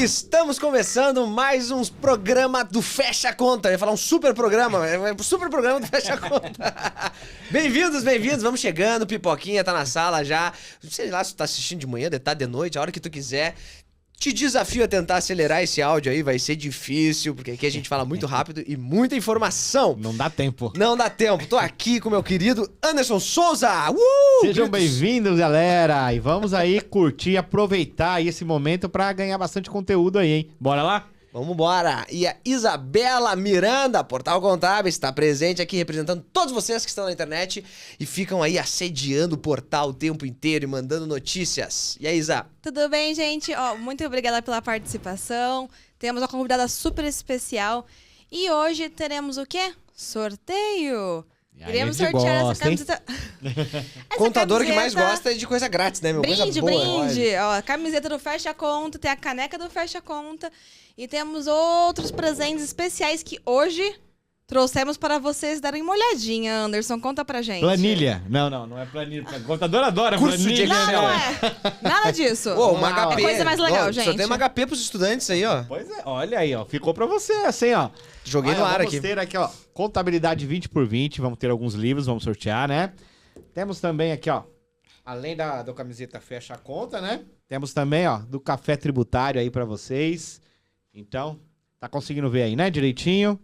Estamos começando mais um programa do Fecha Conta. Eu ia falar um super programa, super programa do Fecha Conta. Bem-vindos, vamos chegando, pipoquinha tá na sala já. Sei lá se tu tá assistindo de manhã, de tarde, de noite, a hora que tu quiser. Te desafio a tentar acelerar esse áudio aí, vai ser difícil, porque aqui a gente fala muito rápido e muita informação. Não dá tempo. Não dá tempo. Tô aqui com o meu querido Anderson Souza. Sejam bem-vindos, galera. E vamos aí curtir, aproveitar aí esse momento pra ganhar bastante conteúdo aí, hein? Bora lá? Vamos embora. E a Isabela Miranda, Portal Contábil, está presente aqui representando todos vocês que estão na internet e ficam aí assediando o portal o tempo inteiro e mandando notícias. E aí, Isa? Tudo bem, gente? Muito obrigada pela participação. Temos uma convidada super especial. E hoje teremos o quê? Sorteio! Iremos sortear essa camiseta. Contador que mais gosta é de coisa grátis, né, meu? Brinde, coisa boa, brinde. Ó, a camiseta do Fecha Conta, tem a caneca do Fecha Conta. E temos outros presentes especiais que hoje trouxemos para vocês darem uma olhadinha. Anderson, conta pra gente. Planilha. Não é planilha. O contador adora Curso planilha. de Não é. Nada disso. Uma HP. É coisa mais legal, gente. Só tem uma HP pros estudantes aí, ó. Pois é, olha aí, ó. Ficou pra você, assim, ó. Joguei no ar aqui. Vamos ter aqui, ó, contabilidade 20x20. Vamos ter alguns livros, vamos sortear, né? Temos também aqui, ó, além da camiseta Fecha a Conta, né? Temos também, ó, do café tributário aí pra vocês. Então, tá conseguindo ver aí, né? Direitinho.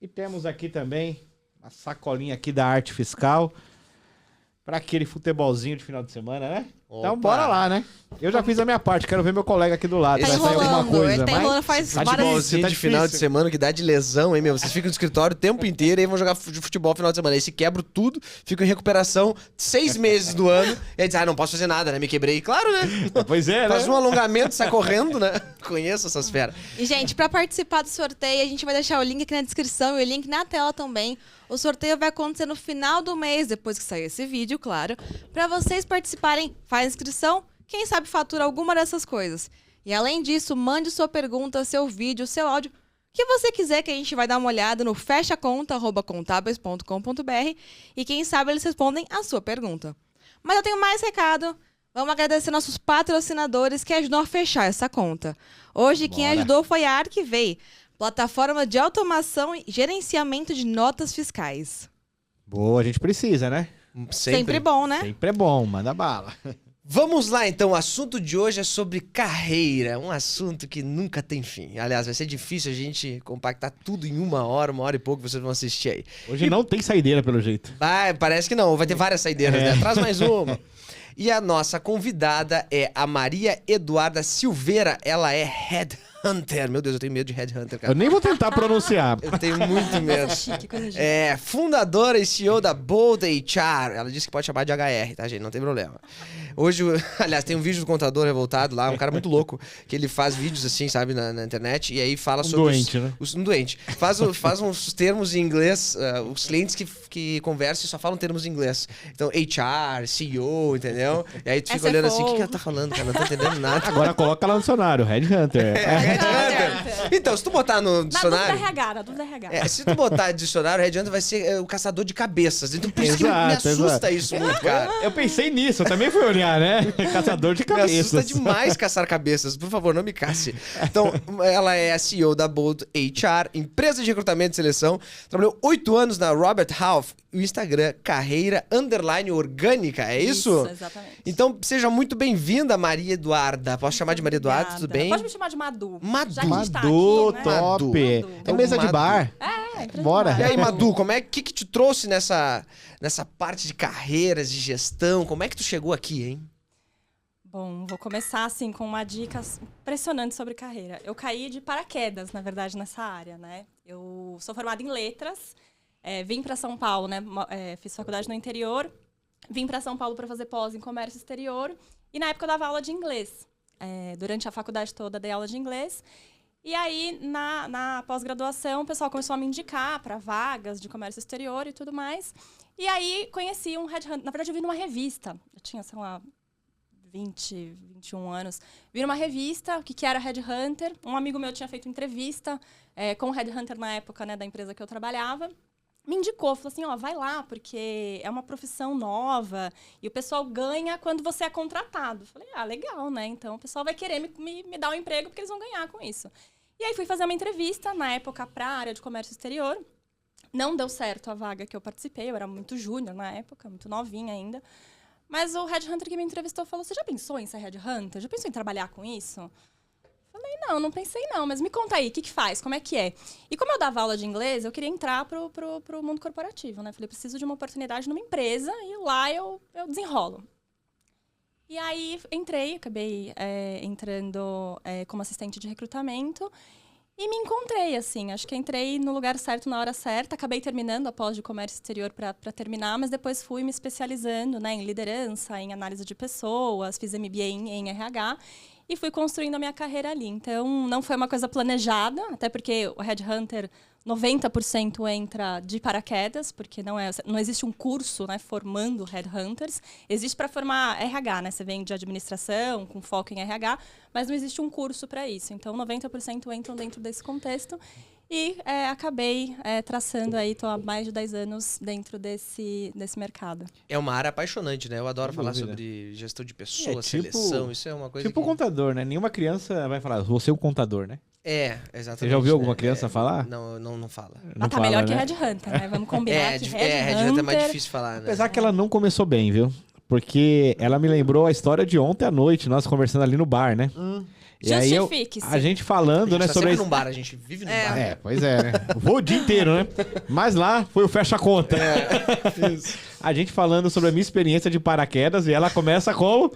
E temos aqui também uma sacolinha aqui da arte fiscal para aquele futebolzinho de final de semana, né? Opa. Então bora lá, né? Eu já fiz a minha parte, quero ver meu colega aqui do lado. Tá vai sair alguma enrolando, coisa, ele tá mas... enrolando faz várias... Futebolzinho tá de final de difícil. semana que dá de lesão, hein, meu? Vocês ficam no escritório o tempo inteiro e aí vão jogar futebol no final de semana. Aí se quebram tudo, ficam em recuperação 6 meses do ano. E aí diz, não posso fazer nada, né? Me quebrei. Claro, né? Pois é, né? Faz um alongamento, sai correndo, né? Conheço essas feras. E, gente, para participar do sorteio, a gente vai deixar o link aqui na descrição e o link na tela também. O sorteio vai acontecer no final do mês, depois que sair esse vídeo, claro. Para vocês participarem, faz inscrição, quem sabe fatura alguma dessas coisas. E além disso, mande sua pergunta, seu vídeo, seu áudio, o que você quiser, que a gente vai dar uma olhada no fechaconta@contábeis.com.br e quem sabe eles respondem a sua pergunta. Mas eu tenho mais recado. Vamos agradecer nossos patrocinadores que ajudam a fechar essa conta. Hoje quem ajudou foi a Arquivei, plataforma de automação e gerenciamento de notas fiscais. Boa, a gente precisa, né? Sempre bom, né? Sempre é bom, manda bala. Vamos lá, então. O assunto de hoje é sobre carreira. Um assunto que nunca tem fim. Aliás, vai ser difícil a gente compactar tudo em uma hora e pouco, vocês vão assistir aí. Hoje não tem saideira, pelo jeito. Parece que não. Vai ter várias saideiras, né? Traz mais uma. E a nossa convidada é a Maria Eduarda Silveira. Ela é Headhunter. Meu Deus, eu tenho medo de Headhunter, cara. Eu nem vou tentar pronunciar. Eu tenho muito medo. Chique, coisa chique. É fundadora e CEO da Bold HR. Ela disse que pode chamar de HR, tá, gente? Não tem problema. Hoje, aliás, tem um vídeo do Contador Revoltado lá, um cara muito louco, que ele faz vídeos assim, sabe, na internet, e aí fala sobre... Doente, né? Um doente. Faz uns termos em inglês, os clientes que conversam só falam termos em inglês. Então, HR, CEO, entendeu? E aí tu fica olhando assim, o que ela tá falando, cara? Não tô entendendo nada. Agora coloca lá no dicionário, Headhunter. Headhunter. Então, se tu botar no dicionário... Na dúvida RH. Se tu botar de dicionário, o Headhunter vai ser o caçador de cabeças. Então, por isso que me assusta isso muito, cara. Eu pensei nisso, eu também fui olhar, né? Caçador de Me cabeças. assusta demais caçar cabeças. Por favor, não me casse. Então, ela é a CEO da Bold HR, empresa de recrutamento e seleção. Trabalhou 8 anos na Robert Half. O Instagram, carreira_orgânica. É isso? Exatamente. Então, seja muito bem-vinda, Maria Eduarda. Posso chamar de Maria Eduarda? Tudo bem? Pode me chamar de Madu. Madu. Já que a gente tá Madu, aqui, né? top. Madu. É mesa de Madu. bar. Empresa Bora. de E bar. aí, Madu, como é que te trouxe nessa parte de carreiras, de gestão? Como é que tu chegou aqui, hein? Bom, vou começar assim com uma dica impressionante sobre carreira. Eu caí de paraquedas, na verdade, nessa área, né? Eu sou formada em letras, vim para São Paulo, né? Fiz faculdade no interior, vim para São Paulo para fazer pós em comércio exterior e na época eu dava aula de inglês. Durante a faculdade toda dei aula de inglês. E aí, na pós-graduação, o pessoal começou a me indicar para vagas de comércio exterior e tudo mais. E aí, conheci um headhunter. Na verdade, eu vi numa revista. Eu tinha, sei lá, 20, 21 anos. Vi numa revista o que era headhunter. Um amigo meu tinha feito entrevista com o headhunter na época, né, da empresa que eu trabalhava. me indicou, falou assim, vai lá, porque é uma profissão nova e o pessoal ganha quando você é contratado. Falei, legal, né? Então o pessoal vai querer me dar um emprego porque eles vão ganhar com isso. E aí fui fazer uma entrevista, na época, para a área de comércio exterior. Não deu certo a vaga que eu participei, eu era muito júnior na época, muito novinha ainda. Mas o headhunter que me entrevistou falou, você já pensou em ser headhunter? Já pensou em trabalhar com isso? Falei, não pensei não, mas me conta aí, o que faz, como é que é? E como eu dava aula de inglês, eu queria entrar pro mundo corporativo, né? Falei, preciso de uma oportunidade numa empresa e lá eu desenrolo. E aí acabei entrando como assistente de recrutamento e me encontrei, assim, acho que entrei no lugar certo na hora certa, acabei terminando a pós de comércio exterior para terminar, mas depois fui me especializando, né, em liderança, em análise de pessoas, fiz MBA em RH, e fui construindo a minha carreira ali. Então, não foi uma coisa planejada, até porque o headhunter, 90% entra de paraquedas, porque não existe um curso, né, formando headhunters. Existe para formar RH, né? Você vem de administração, com foco em RH, mas não existe um curso para isso. Então, 90% entram dentro desse contexto. E acabei traçando aí, estou há mais de 10 anos dentro desse mercado. É uma área apaixonante, né? Eu adoro falar sobre gestão de pessoas, seleção, isso é uma coisa Tipo contador, né? Nenhuma criança vai falar, vou ser um contador, né? Exatamente. Você já ouviu alguma criança falar? Não fala. Não tá fala, melhor né? que headhunter, né? Vamos combinar que headhunter é mais difícil falar, né? Apesar que ela não começou bem, viu? Porque ela me lembrou a história de ontem à noite, nós conversando ali no bar, né? E aí Justifique-se. a gente falando, A gente né, tá sobre sempre num bar, a gente vive num bar. pois é, né? Vou o dia inteiro, né? Mas lá foi o fecha conta. A gente falando sobre a minha experiência de paraquedas e ela começa com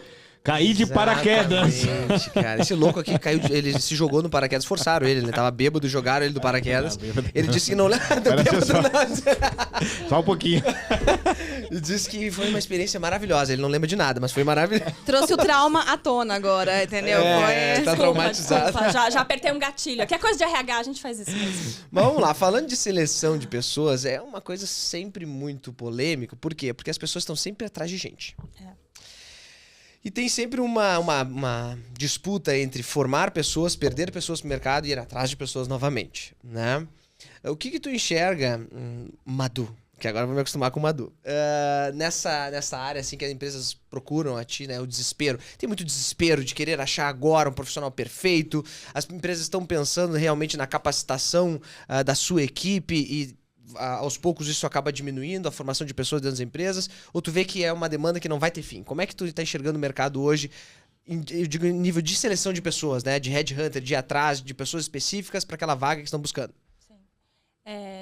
cair de paraquedas. Exatamente, cara. Esse louco aqui caiu, ele se jogou no paraquedas, forçaram ele, né? Tava bêbado, jogaram ele do paraquedas. Ele disse que não lembra Só um pouquinho. Ele disse que foi uma experiência maravilhosa. Ele não lembra de nada, mas foi maravilhoso. Trouxe o trauma à tona agora, entendeu? Tá traumatizado. Desculpa, já apertei um gatilho. Que é coisa de RH, a gente faz isso mesmo. Mas vamos lá, falando de seleção de pessoas, é uma coisa sempre muito polêmica. Por quê? Porque as pessoas estão sempre atrás de gente. E tem sempre uma disputa entre formar pessoas, perder pessoas pro mercado e ir atrás de pessoas novamente, né? O que tu enxerga, Madu, que agora eu vou me acostumar com o Madu, nessa área assim que as empresas procuram a ti, né? O desespero. Tem muito desespero de querer achar agora um profissional perfeito. As empresas estão pensando realmente na capacitação da sua equipe e aos poucos isso acaba diminuindo a formação de pessoas dentro das empresas, ou tu vê que é uma demanda que não vai ter fim? Como é que tu está enxergando o mercado hoje, eu digo em nível de seleção de pessoas, né? De headhunter, de ir atrás de pessoas específicas para aquela vaga que estão buscando? Sim.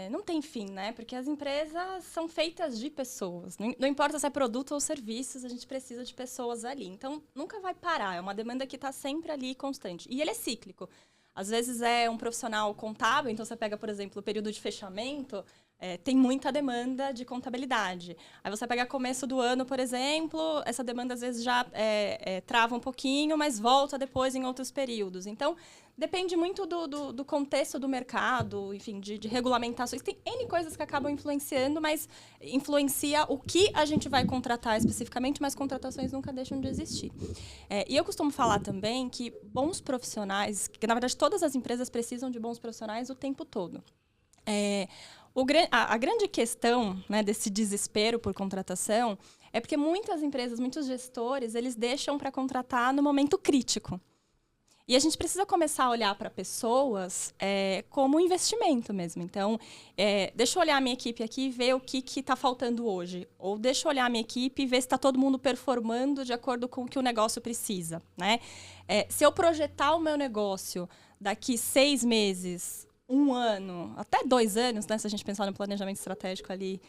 Não tem fim, né? Porque as empresas são feitas de pessoas. Não importa se é produto ou serviços, a gente precisa de pessoas ali. Então, nunca vai parar. É uma demanda que está sempre ali constante. E ele é cíclico. Às vezes é um profissional contábil, então você pega, por exemplo, o período de fechamento, tem muita demanda de contabilidade. Aí você pega começo do ano, por exemplo, essa demanda às vezes já trava um pouquinho, mas volta depois em outros períodos. Então, depende muito do contexto do mercado, enfim, de regulamentações. Tem N coisas que acabam influenciando, mas influencia o que a gente vai contratar especificamente, mas contratações nunca deixam de existir. E eu costumo falar também que bons profissionais, que na verdade todas as empresas precisam de bons profissionais o tempo todo. A grande questão, né, desse desespero por contratação é porque muitas empresas, muitos gestores, eles deixam para contratar no momento crítico. E a gente precisa começar a olhar para pessoas como um investimento mesmo. Então, deixa eu olhar a minha equipe aqui e ver o que está faltando hoje. Ou deixa eu olhar a minha equipe e ver se está todo mundo performando de acordo com o que o negócio precisa, né? Se eu projetar o meu negócio daqui 6 meses, 1 ano, até 2 anos, né? Se a gente pensar no planejamento estratégico ali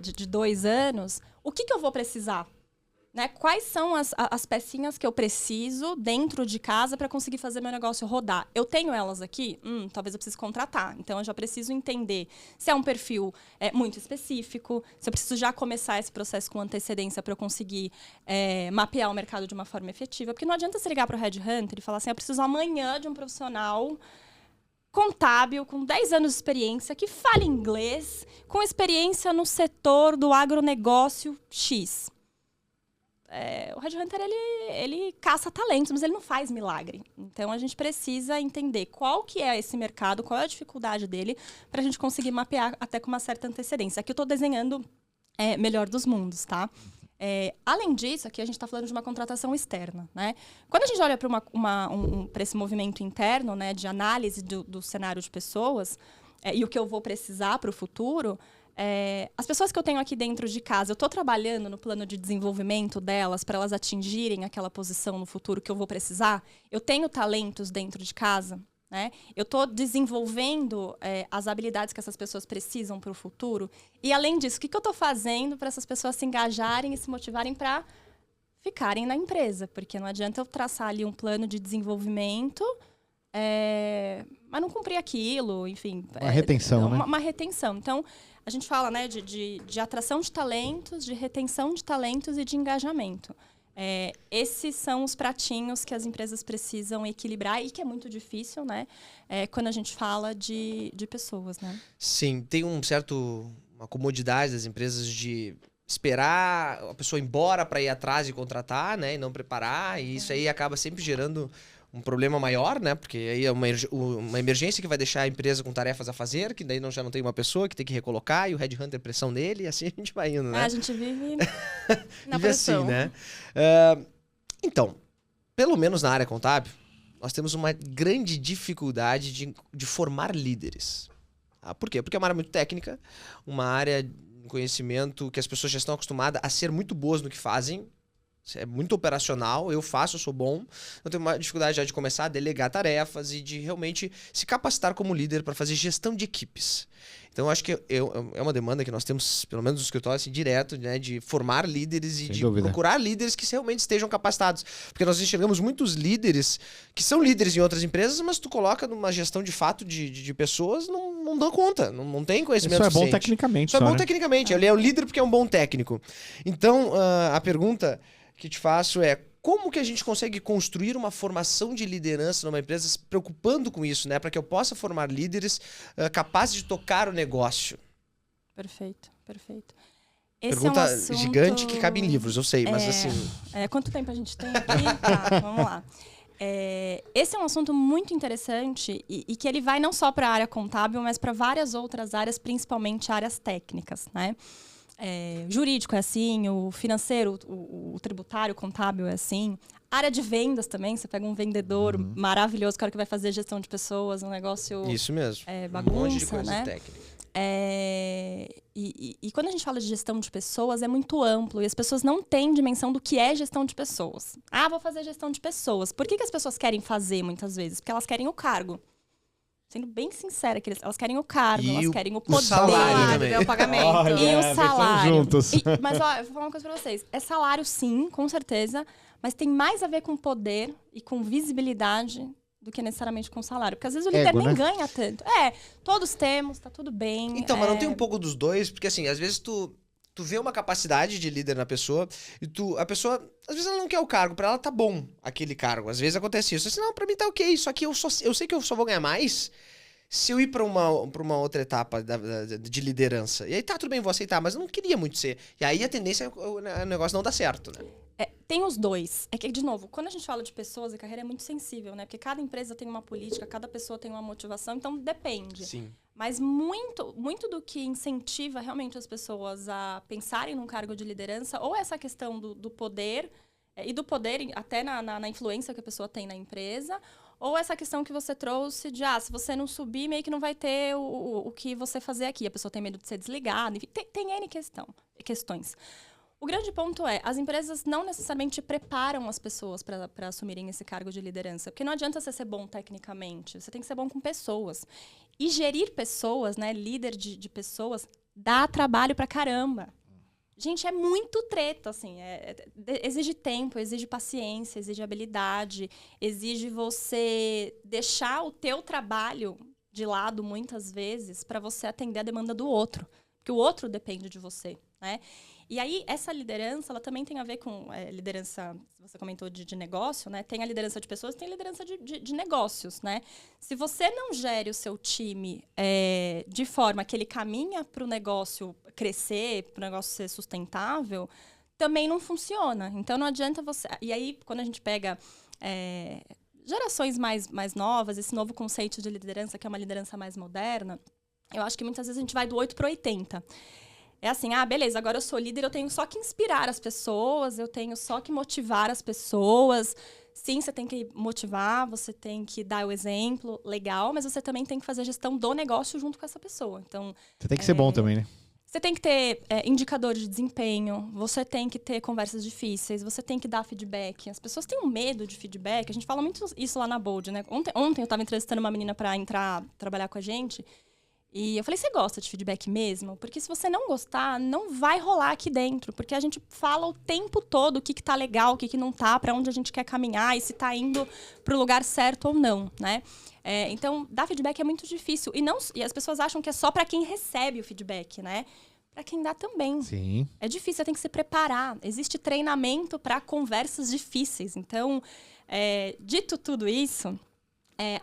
de 2 anos, o que eu vou precisar? Né? Quais são as pecinhas que eu preciso dentro de casa para conseguir fazer meu negócio rodar? Eu tenho elas aqui? Talvez eu precise contratar. Então, eu já preciso entender se é um perfil muito específico, se eu preciso já começar esse processo com antecedência para eu conseguir mapear o mercado de uma forma efetiva. Porque não adianta você ligar para o headhunter e falar assim, eu preciso amanhã de um profissional contábil, com 10 anos de experiência, que fale inglês, com experiência no setor do agronegócio X. o Headhunter, ele caça talentos, mas ele não faz milagre. Então, a gente precisa entender qual que é esse mercado, qual é a dificuldade dele, para a gente conseguir mapear até com uma certa antecedência. Aqui eu estou desenhando melhor dos mundos, tá? Além disso, aqui a gente está falando de uma contratação externa, né? Quando a gente olha para esse movimento interno, né, de análise do cenário de pessoas, e o que eu vou precisar para o futuro, as pessoas que eu tenho aqui dentro de casa, eu estou trabalhando no plano de desenvolvimento delas para elas atingirem aquela posição no futuro que eu vou precisar? Eu tenho talentos dentro de casa? Né? Eu estou desenvolvendo as habilidades que essas pessoas precisam para o futuro. E, além disso, o que eu estou fazendo para essas pessoas se engajarem e se motivarem para ficarem na empresa? Porque não adianta eu traçar ali um plano de desenvolvimento, mas não cumprir aquilo, enfim. Uma retenção, né? Uma retenção. Então, a gente fala, né, de atração de talentos, de retenção de talentos e de engajamento. Esses são os pratinhos que as empresas precisam equilibrar e que é muito difícil, né? Quando a gente fala de pessoas, né? Sim, tem uma comodidade das empresas de esperar a pessoa ir embora para ir atrás e contratar, né? E não preparar. E isso aí acaba sempre gerando um problema maior, né? Porque aí é uma emergência que vai deixar a empresa com tarefas a fazer, que daí já não tem uma pessoa que tem que recolocar, e o headhunter pressão nele, e assim a gente vai indo, né? A gente vive na Vive pressão. assim, né? Então, pelo menos na área contábil, nós temos uma grande dificuldade de formar líderes. Por quê? Porque é uma área muito técnica, uma área de conhecimento que as pessoas já estão acostumadas a ser muito boas no que fazem. É muito operacional, eu sou bom. Eu tenho uma dificuldade já de começar a delegar tarefas e de realmente se capacitar como líder para fazer gestão de equipes. Então, eu acho que é uma demanda que nós temos, pelo menos no escritório, assim, direto, né, de formar líderes e Sem de dúvida. procurar líderes que realmente estejam capacitados. Porque nós enxergamos muitos líderes que são líderes em outras empresas, mas tu coloca numa gestão de fato de pessoas, não dão conta, não tem conhecimento Isso é bom suficiente. tecnicamente. Isso é bom né? tecnicamente, ele é um líder porque é um bom técnico. Então, a pergunta que te faço é: como que a gente consegue construir uma formação de liderança numa empresa se preocupando com isso, né? Para que eu possa formar líderes capazes de tocar o negócio? Perfeito. Esse Pergunta é um assunto... gigante que cabe em livros, eu sei, mas assim... Quanto tempo a gente tem aqui? Tá, vamos lá. Esse é um assunto muito interessante e que ele vai não só para a área contábil, mas para várias outras áreas, principalmente áreas técnicas, né? Jurídico é assim, o financeiro, o tributário, o contábil é assim. Área de vendas também, você pega um vendedor maravilhoso, cara que vai fazer gestão de pessoas, um negócio... Isso mesmo. Bagunça, um monte de coisa né? técnica. E quando a gente fala de gestão de pessoas, é muito amplo. E as pessoas não têm dimensão do que é gestão de pessoas. Vou fazer gestão de pessoas. Por que as pessoas querem fazer, muitas vezes? Porque elas querem o cargo. Sendo bem sincera, elas querem o cargo, elas querem o poder. salário também. O pagamento. Olha, E o vocês salário. são juntos. Mas, eu vou falar uma coisa pra vocês. É salário, sim, com certeza. Mas tem mais a ver com poder e com visibilidade do que necessariamente com salário. Porque às vezes o líder nem ganha tanto. Todos temos, tá tudo bem. Então, mas não tem um pouco dos dois? Porque assim, às vezes tu vê uma capacidade de líder na pessoa e a pessoa, às vezes ela não quer o cargo, pra ela tá bom aquele cargo. Às vezes acontece isso. Assim, não, pra mim tá ok, só que eu sei que eu só vou ganhar mais se eu ir pra uma outra etapa de liderança. E aí tá, tudo bem, vou aceitar, mas eu não queria muito ser. E aí a tendência é o negócio não dar certo, né? Tem os dois. É que, de novo, quando a gente fala de pessoas, a carreira é muito sensível, né? Porque cada empresa tem uma política, cada pessoa tem uma motivação, então depende. Sim. Mas muito do que incentiva realmente as pessoas a pensarem num cargo de liderança, ou essa questão do poder, e do poder até na influência que a pessoa tem na empresa, ou essa questão que você trouxe de, se você não subir, meio que não vai ter o que você fazer aqui. A pessoa tem medo de ser desligada, enfim, tem N questões. O grande ponto as empresas não necessariamente preparam as pessoas para assumirem esse cargo de liderança. Porque não adianta você ser bom tecnicamente, você tem que ser bom com pessoas. E gerir pessoas, né, líder de pessoas, dá trabalho pra caramba. Gente, é muito treta, assim. Exige tempo, exige paciência, exige habilidade, exige você deixar o teu trabalho de lado, muitas vezes, para você atender a demanda do outro. Porque o outro depende de você, né? E aí, essa liderança, ela também tem a ver com liderança, você comentou de negócio, né? Tem a liderança de pessoas, tem a liderança de negócios, né? Se você não gere o seu time de forma que ele caminha para o negócio crescer, para o negócio ser sustentável, também não funciona. Então não adianta você... E aí, quando a gente pega gerações mais novas, esse novo conceito de liderança, que é uma liderança mais moderna, eu acho que muitas vezes a gente vai do 8 para 80. É assim, beleza, agora eu sou líder, eu tenho só que inspirar as pessoas, eu tenho só que motivar as pessoas. Sim, você tem que motivar, você tem que dar o exemplo, legal, mas você também tem que fazer a gestão do negócio junto com essa pessoa. Então, Você tem que ser bom também, né? você tem que ter indicadores de desempenho, você tem que ter conversas difíceis, você tem que dar feedback. As pessoas têm um medo de feedback, a gente fala muito isso lá na Bold, né? Ontem eu estava entrevistando uma menina para entrar trabalhar com a gente, e eu falei, você gosta de feedback mesmo? Porque se você não gostar, não vai rolar aqui dentro. Porque a gente fala o tempo todo o que tá legal, o que não tá, para onde a gente quer caminhar e se tá indo pro lugar certo ou não, né? Então, dar feedback é muito difícil. E as pessoas acham que é só para quem recebe o feedback, né? Para quem dá também. Sim. É difícil, você tem que se preparar. Existe treinamento para conversas difíceis. Então, dito tudo isso...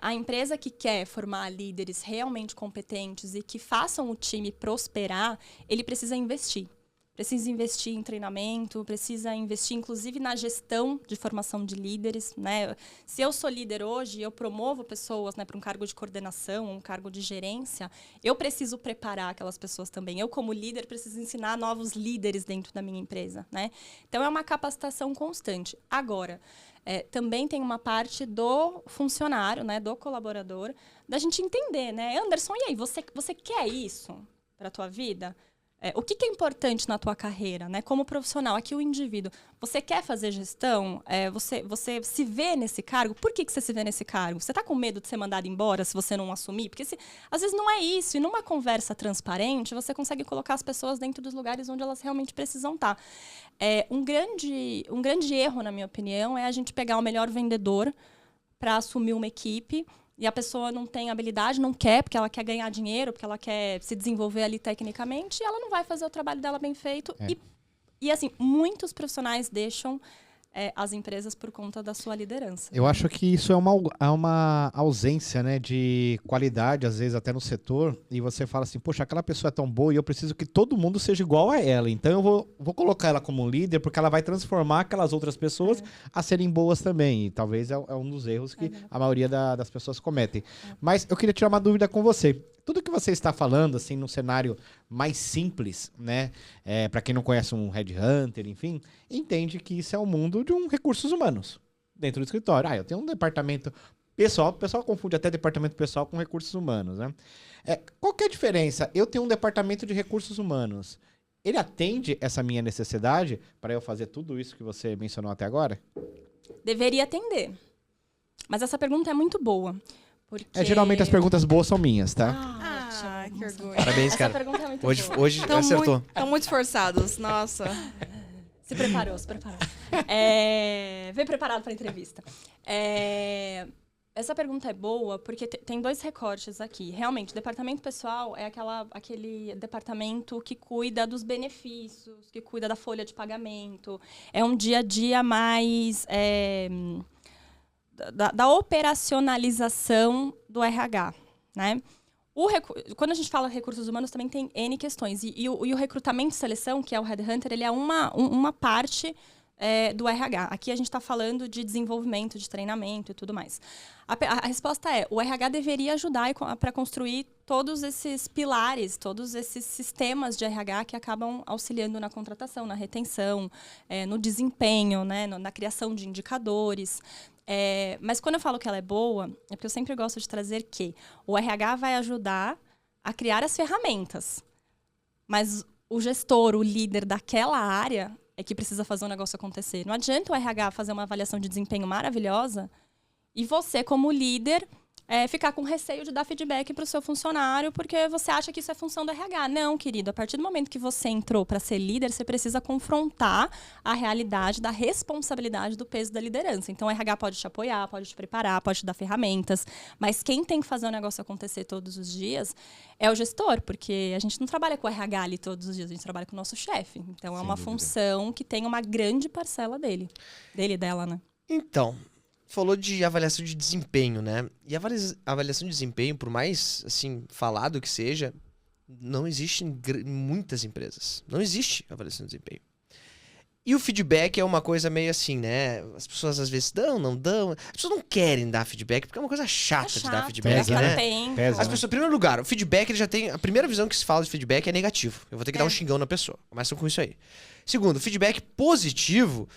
a empresa que quer formar líderes realmente competentes e que façam o time prosperar, ele precisa investir. Precisa investir em treinamento, precisa investir, inclusive, na gestão de formação de líderes, né? Se eu sou líder hoje, eu promovo pessoas, né, para um cargo de coordenação, um cargo de gerência, eu preciso preparar aquelas pessoas também. Eu, como líder, preciso ensinar novos líderes dentro da minha empresa, né? Então, é uma capacitação constante. Agora... também tem uma parte do funcionário, né, do colaborador, da gente entender, né? Anderson, e aí, você quer isso para a tua vida? O que é importante na tua carreira, né? Como profissional, aqui o indivíduo. Você quer fazer gestão? Você se vê nesse cargo? Por que você se vê nesse cargo? Você está com medo de ser mandado embora se você não assumir? Porque às vezes não é isso. E numa conversa transparente, você consegue colocar as pessoas dentro dos lugares onde elas realmente precisam estar. Um grande erro, na minha opinião, é a gente pegar o melhor vendedor para assumir uma equipe e a pessoa não tem habilidade, não quer, porque ela quer ganhar dinheiro, porque ela quer se desenvolver ali tecnicamente, e ela não vai fazer o trabalho dela bem feito. E assim, muitos profissionais deixam as empresas por conta da sua liderança. Eu acho que isso é uma ausência, né, de qualidade, às vezes até no setor, e você fala assim, poxa, aquela pessoa é tão boa e eu preciso que todo mundo seja igual a ela, então eu vou colocar ela como um líder porque ela vai transformar aquelas outras pessoas a serem boas também, e talvez é um dos erros que a maioria das pessoas cometem. Mas eu queria tirar uma dúvida com você. Tudo que você está falando, assim, num cenário mais simples, né? Para quem não conhece um headhunter, enfim, entende que isso é o mundo de recursos humanos dentro do escritório. Eu tenho um departamento pessoal, o pessoal confunde até departamento pessoal com recursos humanos, né? Qual que é a diferença? Eu tenho um departamento de recursos humanos. Ele atende essa minha necessidade para eu fazer tudo isso que você mencionou até agora? Deveria atender. Mas essa pergunta é muito boa. Porque... geralmente as perguntas boas são minhas, tá? Que orgulho. Parabéns, Essa cara. pergunta é muito Hoje boa. acertou. Estão muito esforçados, nossa. Se preparou. Vem preparado para a entrevista. Essa pergunta é boa porque tem dois recortes aqui. Realmente, departamento pessoal é aquele departamento que cuida dos benefícios, que cuida da folha de pagamento. É um dia a dia mais... Da operacionalização do RH, né? Quando a gente fala recursos humanos, também tem N questões. E o recrutamento e seleção, que é o Headhunter, ele é uma parte do RH. Aqui a gente está falando de desenvolvimento, de treinamento e tudo mais. A resposta é, o RH deveria ajudar para construir todos esses pilares, todos esses sistemas de RH que acabam auxiliando na contratação, na retenção, no desempenho, né, na criação de indicadores. Mas quando eu falo que ela é boa, é porque eu sempre gosto de trazer que o RH vai ajudar a criar as ferramentas. Mas o gestor, o líder daquela área é que precisa fazer o negócio acontecer. Não adianta o RH fazer uma avaliação de desempenho maravilhosa e você, como líder, ficar com receio de dar feedback para o seu funcionário porque você acha que isso é função do RH. Não, querido. A partir do momento que você entrou para ser líder, você precisa confrontar a realidade da responsabilidade do peso da liderança. Então, o RH pode te apoiar, pode te preparar, pode te dar ferramentas, mas quem tem que fazer o negócio acontecer todos os dias é o gestor, porque a gente não trabalha com o RH ali todos os dias, a gente trabalha com o nosso chefe. Então, é uma função que tem uma grande parcela dele e dela, né? Então... falou de avaliação de desempenho, né? E a avaliação de desempenho, por mais, assim, falado que seja, não existe em muitas empresas. Não existe avaliação de desempenho. E o feedback é uma coisa meio assim, né? As pessoas às vezes dão, não dão. As pessoas não querem dar feedback porque é uma coisa chata de dar feedback, Pesa, né? Tempo. Pesa. As pessoas, em primeiro lugar, o feedback ele já tem. A primeira visão que se fala de feedback é negativo. Eu vou ter que dar um xingão na pessoa. Começam com isso aí. Segundo, feedback positivo.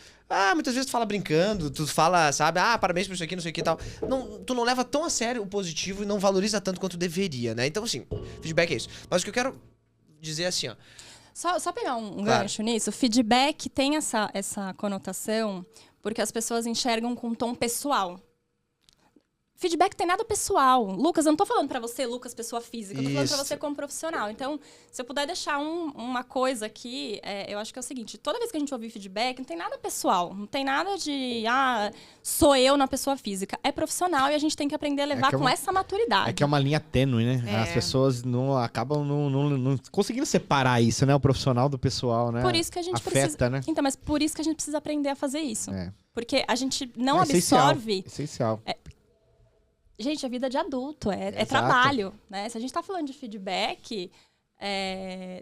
Muitas vezes tu fala brincando, tu fala, sabe, parabéns por isso aqui, não sei o que e tal. Tu não leva tão a sério o positivo e não valoriza tanto quanto deveria, né? Então, assim, feedback é isso. Mas o que eu quero dizer é assim, ó. Só pegar um Claro. gancho nisso, feedback tem essa conotação porque as pessoas enxergam com tom pessoal. Feedback tem nada pessoal. Lucas, eu não tô falando pra você, Lucas, pessoa física. Eu tô falando pra Isso. você como profissional. Então, se eu puder deixar uma coisa aqui, eu acho que é o seguinte. Toda vez que a gente ouvir feedback, não tem nada pessoal. Não tem nada de, sou eu na pessoa física. É profissional e a gente tem que aprender a levar que é com essa maturidade. É que é uma linha tênue, né? É. As pessoas acabam não conseguindo separar isso, né? O profissional do pessoal, né? Por isso que a gente Afeta, precisa... né? Então, mas por isso que a gente precisa aprender a fazer isso. É. Porque a gente não É essencial, absorve... Essencial. Gente, a vida de adulto, é Exato. trabalho, né? Se a gente tá falando de feedback,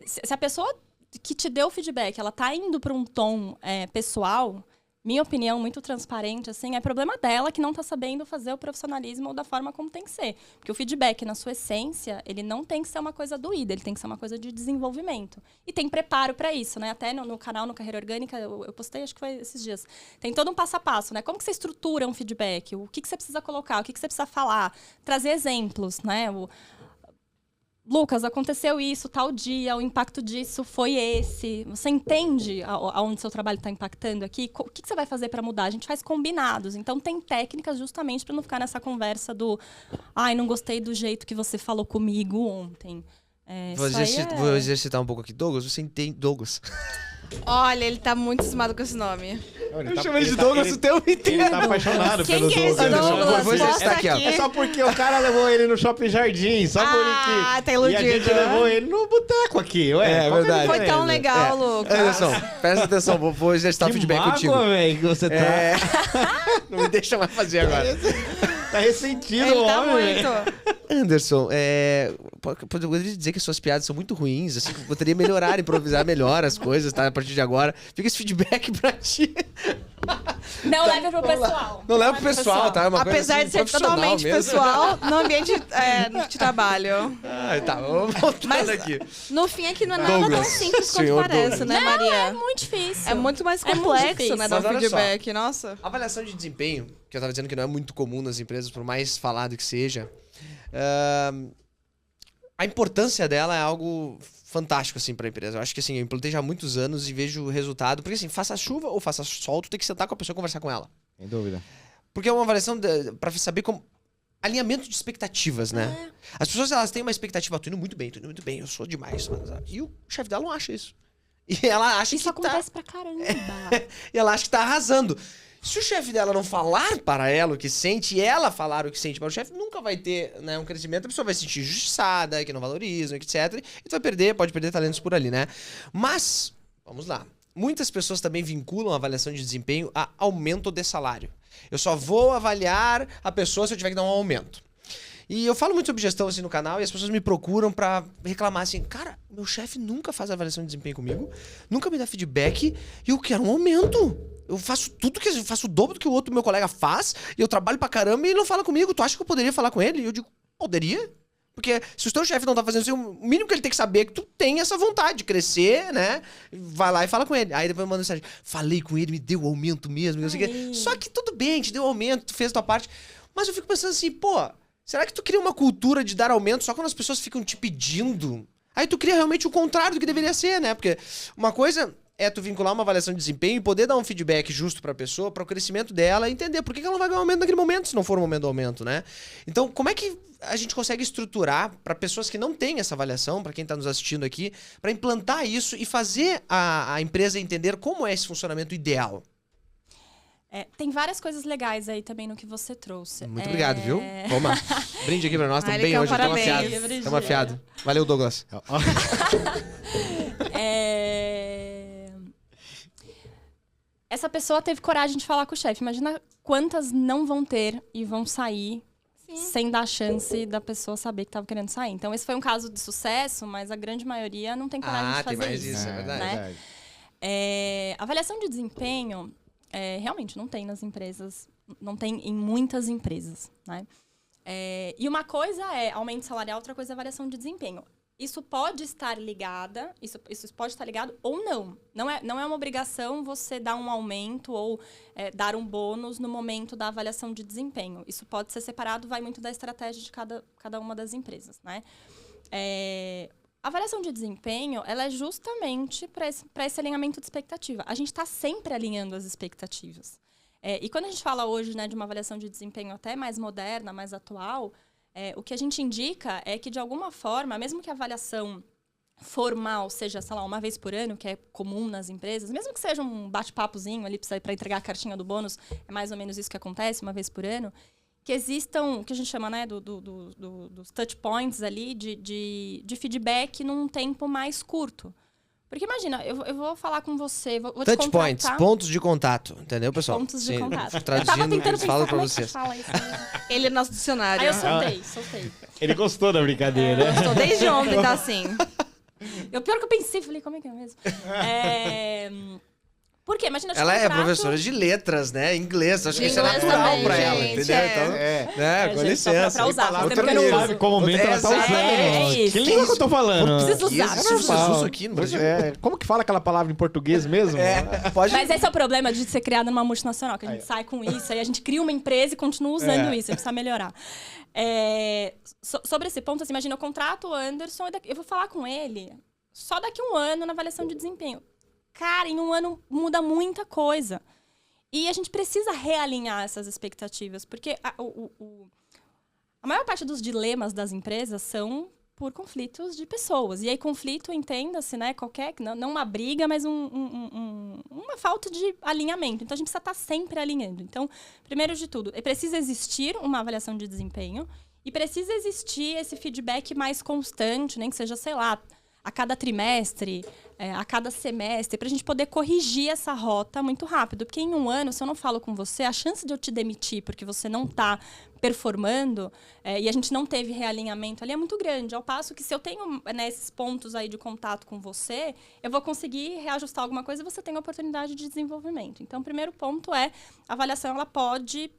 se a pessoa que te deu o feedback, ela tá indo para um tom pessoal, minha opinião, muito transparente, assim, é problema dela que não tá sabendo fazer o profissionalismo da forma como tem que ser. Porque o feedback, na sua essência, ele não tem que ser uma coisa doída, ele tem que ser uma coisa de desenvolvimento. E tem preparo para isso, né? Até no canal, no Carreira Orgânica, eu postei, acho que foi esses dias. Tem todo um passo a passo, né? Como que você estrutura um feedback? O que você precisa colocar? O que você precisa falar? Trazer exemplos, né? Lucas, aconteceu isso tal dia, o impacto disso foi esse. Você entende aonde seu trabalho está impactando aqui? O que você vai fazer para mudar? A gente faz combinados. Então, tem técnicas justamente para não ficar nessa conversa do não gostei do jeito que você falou comigo ontem. Vou exercitar um pouco aqui. Douglas, você entende. Douglas. Olha, ele tá muito cismado com esse nome. Eu chamei de Douglas o tempo inteiro. Ele tá apaixonado Quem pelo que é esse Douglas. Douglas? Vou exercitar Posta aqui, ó. É só porque o cara levou ele no Shopping Jardim, só por que... tá iludido. E a gente levou ele no boteco aqui, ué. É qual que verdade. Foi tão diferença? legal, Lucas. Anderson, presta atenção, vou exercitar o Que feedback mágoa, contigo. velho, que você tá... Não me deixa mais fazer agora. Tá ressentido Ele o tá homem, velho. muito. Anderson, poderia dizer que suas piadas são muito ruins, assim, que eu poderia melhorar, improvisar melhor as coisas, tá? A partir de agora. Fica esse feedback pra ti. Não leve pro pessoal. Não leva pro pessoal, tá? É uma Apesar coisa, de ser profissional totalmente mesmo. pessoal, no ambiente de trabalho. Tá, vamos voltando Mas aqui. no fim aqui não é nada tão Douglas, simples quanto senhor parece, Douglas. né, Maria? É muito difícil. É muito mais É muito complexo, difícil. né, dar Mas olha feedback. Nossa. Avaliação de desempenho, que eu tava dizendo que não é muito comum nas empresas, por mais falado que seja, a importância dela é algo fantástico, assim, pra empresa. Eu acho que, assim, eu implantei já há muitos anos e vejo o resultado. Porque, assim, faça chuva ou faça sol, tu tem que sentar com a pessoa e conversar com ela. Sem dúvida. Porque é uma avaliação pra saber como... Alinhamento de expectativas, né? As pessoas, elas têm uma expectativa, tô indo muito bem, eu sou demais. E o chefe dela não acha isso. E ela acha Isso que acontece pra caramba. e ela acha que tá arrasando. Se o chefe dela não falar para ela o que sente e ela falar o que sente para o chefe, nunca vai ter, né, um crescimento. A pessoa vai se sentir injustiçada, que não valorizam, etc. E tu pode perder talentos por ali, né? Mas, vamos lá. Muitas pessoas também vinculam a avaliação de desempenho a aumento de salário. Eu só vou avaliar a pessoa se eu tiver que dar um aumento. E eu falo muito sobre gestão assim no canal e as pessoas me procuram pra reclamar assim, cara, meu chefe nunca faz avaliação de desempenho comigo, nunca me dá feedback e eu quero um aumento. Eu faço eu faço o dobro do que o outro meu colega faz e eu trabalho pra caramba e ele não fala comigo. Tu acha que eu poderia falar com ele? E eu digo, poderia? Porque se o teu chefe não tá fazendo isso, o mínimo que ele tem que saber é que tu tem essa vontade de crescer, né? Vai lá e fala com ele. Aí depois manda mensagem, falei com ele, me deu aumento mesmo, não sei o quê. Só que tudo bem, te deu aumento, tu fez a tua parte. Mas eu fico pensando assim, pô, será que tu cria uma cultura de dar aumento só quando as pessoas ficam te pedindo? Aí tu cria realmente o contrário do que deveria ser, né? Porque uma coisa é tu vincular uma avaliação de desempenho e poder dar um feedback justo pra pessoa, para o crescimento dela e entender por que ela não vai ganhar aumento naquele momento, se não for o momento do aumento, né? Então, como é que a gente consegue estruturar para pessoas que não têm essa avaliação, para quem tá nos assistindo aqui, para implantar isso e fazer a empresa entender como é esse funcionamento ideal? Tem várias coisas legais aí também no que você trouxe. Muito obrigado, viu? Toma. Brinde aqui pra nós, estamos bem Licão, hoje, estamos parabéns. afiados. Estamos afiados. Valeu, Douglas. Essa pessoa teve coragem de falar com o chefe. Imagina quantas não vão ter e vão sair sem dar chance da pessoa saber que estava querendo sair. Então, esse foi um caso de sucesso, mas a grande maioria não tem coragem de fazer tem mais isso. isso, é verdade. Né? Avaliação de desempenho, realmente não tem nas empresas, não tem em muitas empresas, né? E uma coisa é aumento salarial, outra coisa é avaliação de desempenho. Isso pode estar ligada, isso pode estar ligado ou não. Não é uma obrigação você dar um aumento ou dar um bônus no momento da avaliação de desempenho. Isso pode ser separado, vai muito da estratégia de cada uma das empresas, né? A avaliação de desempenho, ela é justamente para esse alinhamento de expectativa. A gente está sempre alinhando as expectativas. E quando a gente fala hoje, né, de uma avaliação de desempenho até mais moderna, mais atual, o que a gente indica é que, de alguma forma, mesmo que a avaliação formal seja, sei lá, uma vez por ano, que é comum nas empresas, mesmo que seja um bate-papozinho ali para entregar a cartinha do bônus, é mais ou menos isso que acontece, uma vez por ano, que existam, o que a gente chama, né, dos touch points ali, de feedback num tempo mais curto. Porque imagina, eu vou falar com você, vou te Touch contratar... points, pontos de contato, entendeu, pessoal? Pontos de contato. Eu Traduzindo, tava tentando eles falam pensar pra como é que vocês. fala isso. Ele é nosso dicionário. Aí eu soltei. Ele gostou da brincadeira. Eu estou desde ontem, tá assim. Pior que eu pensei, falei, como é que é mesmo? Por quê? Imagina, eu te Ela é contrato- professora de letras, né? Inglês. Acho que De isso é inglês natural também, pra ela, gente, entendeu? Então, com gente, só licença. pra usar, faz Outra tempo que eu não língua. uso. Sabe qual momento ela tá usando. É isso. Que língua que eu tô falando? Preciso usar. Isso, preciso você usar. usa aqui no Brasil? Como que fala aquela palavra em português mesmo? Pode... Mas esse é o problema de ser criada numa multinacional, que a gente sai com isso, aí a gente cria uma empresa e continua usando isso, a gente precisa melhorar. Sobre esse ponto, assim, imagina, eu contrato o Anderson, eu vou falar com ele só daqui a um ano na avaliação de desempenho. Cara, em um ano muda muita coisa. E a gente precisa realinhar essas expectativas, porque a maior parte dos dilemas das empresas são por conflitos de pessoas. E aí, conflito, entenda-se, né? Não uma briga, mas uma falta de alinhamento. Então, a gente precisa estar sempre alinhando. Então, primeiro de tudo, precisa existir uma avaliação de desempenho e precisa existir esse feedback mais constante, nem que seja, sei lá, a cada trimestre, a cada semestre, para a gente poder corrigir essa rota muito rápido. Porque em um ano, se eu não falo com você, a chance de eu te demitir porque você não está performando e a gente não teve realinhamento ali é muito grande. Ao passo que se eu tenho, né, esses pontos aí de contato com você, eu vou conseguir reajustar alguma coisa e você tem a oportunidade de desenvolvimento. Então, o primeiro ponto a avaliação ela pode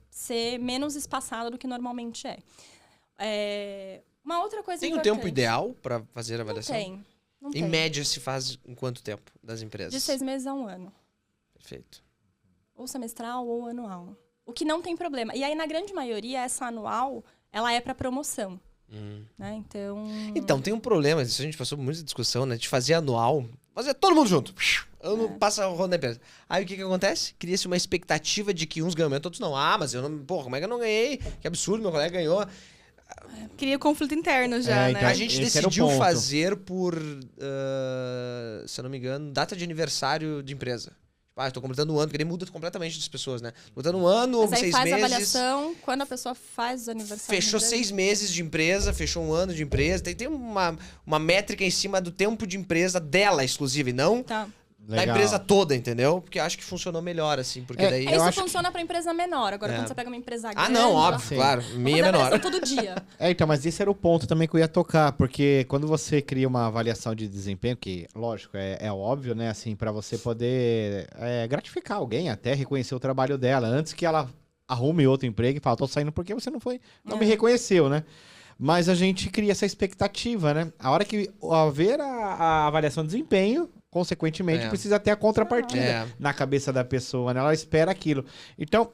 ser menos espaçada do que normalmente é. Uma outra coisa Tem um importante. tempo ideal pra fazer a avaliação? Não Em tem. média, se faz em quanto tempo das empresas? De 6 meses a um ano. Perfeito. Ou semestral ou anual. O que não tem problema. E aí, na grande maioria, essa anual, ela é para promoção. Né? Então, tem um problema, isso a gente passou por muita discussão, né? De fazer anual, fazer todo mundo junto. Ano passa o rodo da empresa. Aí o que acontece? Cria-se uma expectativa de que uns ganham, outros não. Ah, mas eu não. Porra, como é que eu não ganhei? Que absurdo, meu colega ganhou. Cria conflito interno já, então, né? A gente esse era o decidiu ponto. fazer por, se eu não me engano, data de aniversário de empresa. Tipo, eu tô completando um ano, porque daí muda completamente das pessoas, né? Completando um ano, Mas aí 6 faz a meses. avaliação quando a pessoa faz o aniversário. Fechou da empresa. 6 meses de empresa, fechou um ano de empresa. Tem uma métrica em cima do tempo de empresa dela, exclusiva, e não Tá. da empresa toda, entendeu? Porque eu acho que funcionou melhor, assim. Porque daí. eu Isso acho funciona para empresa menor. Agora, quando você pega uma empresa grande... Ah, não, óbvio, Sim. claro. vamos Minha é fazer menor. avaliação todo dia. Então, mas esse era o ponto também que eu ia tocar, porque quando você cria uma avaliação de desempenho, que, lógico, é óbvio, né, assim, para você poder gratificar alguém, até reconhecer o trabalho dela, antes que ela arrume outro emprego e fale, tô saindo porque você não me reconheceu, né? Mas a gente cria essa expectativa, né? A hora que haver a avaliação de desempenho, consequentemente, precisa ter a contrapartida na cabeça da pessoa, né? Ela espera aquilo. Então,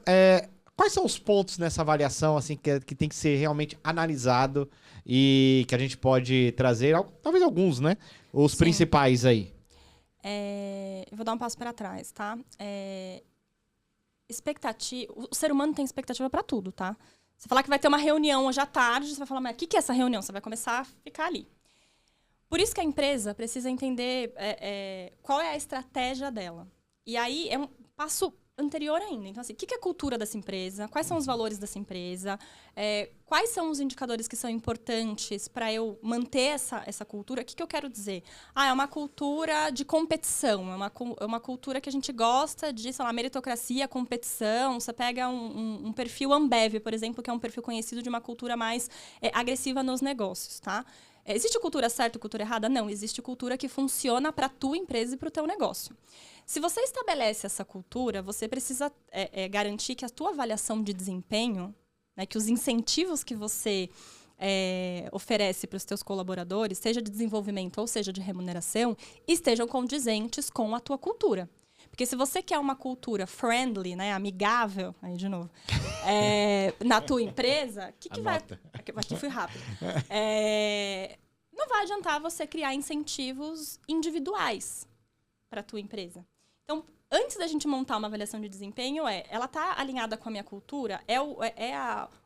quais são os pontos nessa avaliação, assim, que tem que ser realmente analisado e que a gente pode trazer, talvez alguns, né? Os principais aí. Eu vou dar um passo para trás, tá? Expectativa... O ser humano tem expectativa para tudo, tá? Você falar que vai ter uma reunião hoje à tarde, você vai falar, mas o que é essa reunião? Você vai começar a ficar ali. Por isso que a empresa precisa entender qual é a estratégia dela. E aí é um passo anterior ainda. Então, assim, o que é a cultura dessa empresa? Quais são os valores dessa empresa? Quais são os indicadores que são importantes para eu manter essa cultura? O que eu quero dizer? É uma cultura de competição. É uma cultura que a gente gosta de, sei lá, meritocracia, competição. Você pega um perfil Ambev, por exemplo, que é um perfil conhecido de uma cultura mais agressiva nos negócios, tá? Existe cultura certa e cultura errada? Não, existe cultura que funciona para a tua empresa e para o teu negócio. Se você estabelece essa cultura, você precisa garantir que a tua avaliação de desempenho, né, que os incentivos que você oferece para os teus colaboradores, seja de desenvolvimento ou seja de remuneração, estejam condizentes com a tua cultura. Porque se você quer uma cultura friendly, né, amigável, aí de novo, na tua empresa, o que vai... Aqui fui rápido. Não vai adiantar você criar incentivos individuais para a tua empresa. Então, antes da gente montar uma avaliação de desempenho, ela está alinhada com a minha cultura?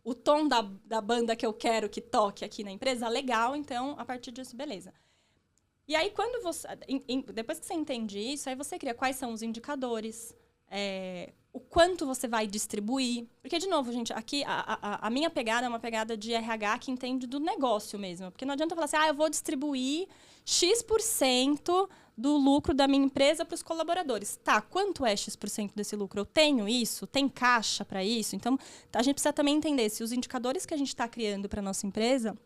O tom da banda que eu quero que toque aqui na empresa? Legal, então, a partir disso, beleza. E aí, quando você, depois que você entende isso, aí você cria quais são os indicadores, o quanto você vai distribuir. Porque, de novo, gente, aqui a minha pegada é uma pegada de RH que entende do negócio mesmo. Porque não adianta falar assim, eu vou distribuir X% do lucro da minha empresa para os colaboradores. Tá, quanto é X% desse lucro? Eu tenho isso? Tem caixa para isso? Então, a gente precisa também entender se os indicadores que a gente está criando para a nossa empresa...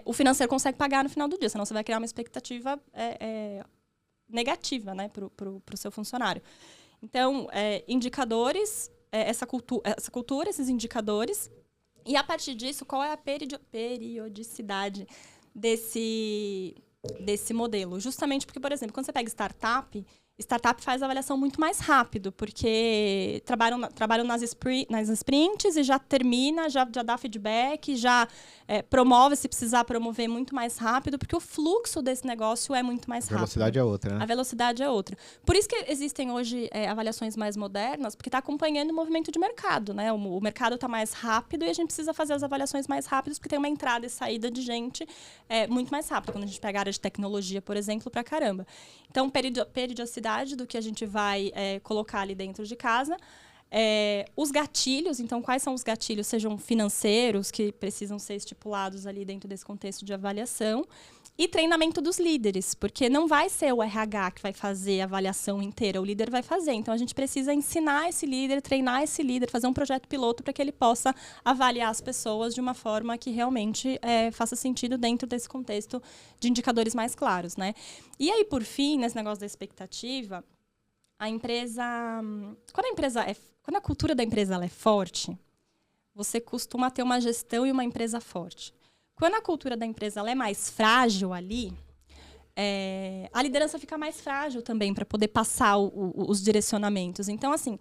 o financeiro consegue pagar no final do dia, senão você vai criar uma expectativa negativa, né, para o seu funcionário. Então, indicadores, essa cultura, esses indicadores, e a partir disso, qual é a periodicidade desse modelo? Justamente porque, por exemplo, quando você pega startup faz a avaliação muito mais rápido, porque trabalham nas sprints e já termina, já dá feedback, já promove, se precisar promover, muito mais rápido, porque o fluxo desse negócio é muito mais rápido. A velocidade é outra, né? A velocidade é outra. Por isso que existem hoje avaliações mais modernas, porque está acompanhando o movimento de mercado, né? O mercado está mais rápido e a gente precisa fazer as avaliações mais rápidas, porque tem uma entrada e saída de gente muito mais rápida. Quando a gente pega a área de tecnologia, por exemplo, pra caramba. Então, periodicidade do que a gente vai colocar ali dentro de casa. Os gatilhos, então, quais são os gatilhos, sejam financeiros, que precisam ser estipulados ali dentro desse contexto de avaliação, e treinamento dos líderes, porque não vai ser o RH que vai fazer a avaliação inteira, o líder vai fazer. Então, a gente precisa ensinar esse líder, treinar esse líder, fazer um projeto piloto para que ele possa avaliar as pessoas de uma forma que realmente faça sentido dentro desse contexto de indicadores mais claros, né? E aí, por fim, nesse negócio da expectativa, a empresa... Quando a cultura da empresa ela é forte, você costuma ter uma gestão e uma empresa forte. Quando a cultura da empresa ela é mais frágil ali, a liderança fica mais frágil também para poder passar os direcionamentos. Então, assim,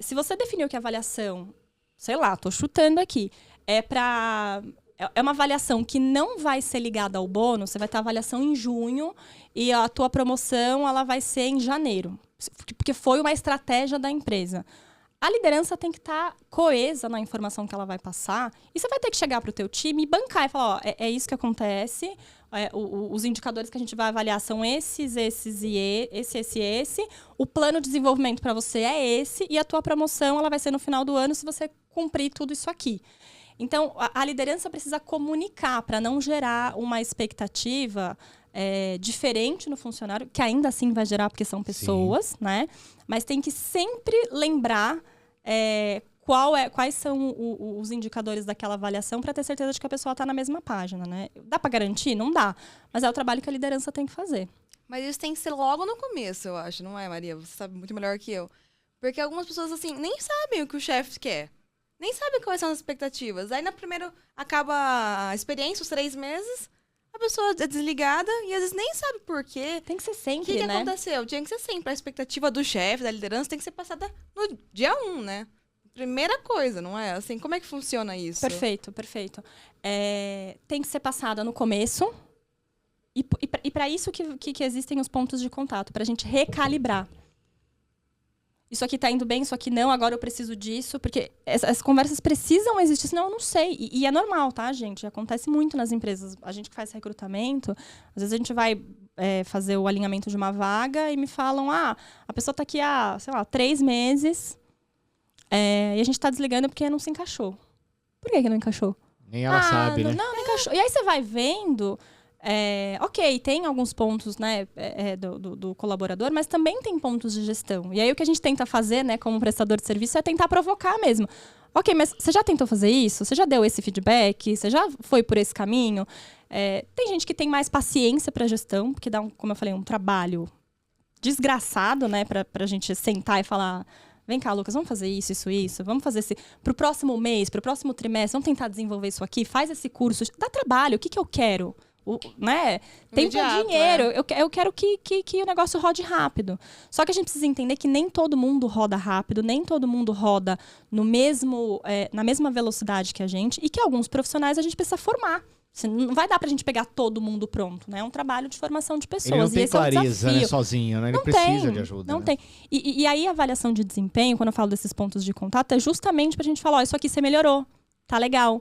se você definiu que a avaliação, sei lá, estou chutando aqui, é uma avaliação que não vai ser ligada ao bônus, você vai ter a avaliação em junho e a tua promoção ela vai ser em janeiro, porque foi uma estratégia da empresa. A liderança tem que estar coesa na informação que ela vai passar. E você vai ter que chegar para o teu time e bancar e falar, é isso que acontece. Os indicadores que a gente vai avaliar são esses e esse. O plano de desenvolvimento para você é esse. E a tua promoção ela vai ser no final do ano se você cumprir tudo isso aqui. Então, a liderança precisa comunicar para não gerar uma expectativa diferente no funcionário, que ainda assim vai gerar, porque são pessoas, né? Mas tem que sempre lembrar quais são os indicadores daquela avaliação para ter certeza de que a pessoa está na mesma página, né? Dá para garantir? Não dá. Mas é o trabalho que a liderança tem que fazer. Mas isso tem que ser logo no começo, eu acho, não é, Maria? Você sabe muito melhor que eu. Porque algumas pessoas, assim, nem sabem o que o chefe quer. Nem sabem quais são as expectativas. Aí, primeiro, acaba a experiência, os 3 meses... A pessoa é desligada e às vezes nem sabe por quê. Tem que ser sempre, O que né? aconteceu? Tinha que ser sempre. A expectativa do chefe, da liderança, tem que ser passada no dia 1, né? Primeira coisa, não é? Assim, como é que funciona isso? Perfeito. Tem que ser passada no começo. E para isso que existem os pontos de contato, para a gente recalibrar. Isso aqui está indo bem, isso aqui não, agora eu preciso disso. Porque as conversas precisam existir, senão eu não sei. E é normal, tá, gente? Acontece muito nas empresas. A gente que faz recrutamento, às vezes a gente vai fazer o alinhamento de uma vaga e me falam, a pessoa está aqui há, sei lá, 3 meses e a gente está desligando porque não se encaixou. Por que não encaixou? Nem ela sabe, né? Não encaixou. E aí você vai vendo... ok, tem alguns pontos, né, do colaborador, mas também tem pontos de gestão. E aí o que a gente tenta fazer, né, como prestador de serviço, é tentar provocar mesmo. Ok, mas você já tentou fazer isso? Você já deu esse feedback? Você já foi por esse caminho? Tem gente que tem mais paciência para gestão, porque dá, como eu falei, um trabalho desgraçado, né? Pra gente sentar e falar... Vem cá, Lucas, vamos fazer isso. Vamos fazer pro próximo mês, pro próximo trimestre, vamos tentar desenvolver isso aqui. Faz esse curso. Dá trabalho. O que eu quero? Né? Tempo é dinheiro. Eu quero que o negócio rode rápido. Só que a gente precisa entender que nem todo mundo roda rápido, nem todo mundo roda no mesmo, na mesma velocidade que a gente, e que alguns profissionais a gente precisa formar. Não vai dar pra gente pegar todo mundo pronto, né? É um trabalho de formação de pessoas. Ele não tem esse é o clareza, desafio. né, sozinho, né? Ele Não precisa tem, de ajuda. Não né? tem. E aí a avaliação de desempenho, quando eu falo desses pontos de contato, é justamente pra gente falar, ó, isso aqui você melhorou, tá legal.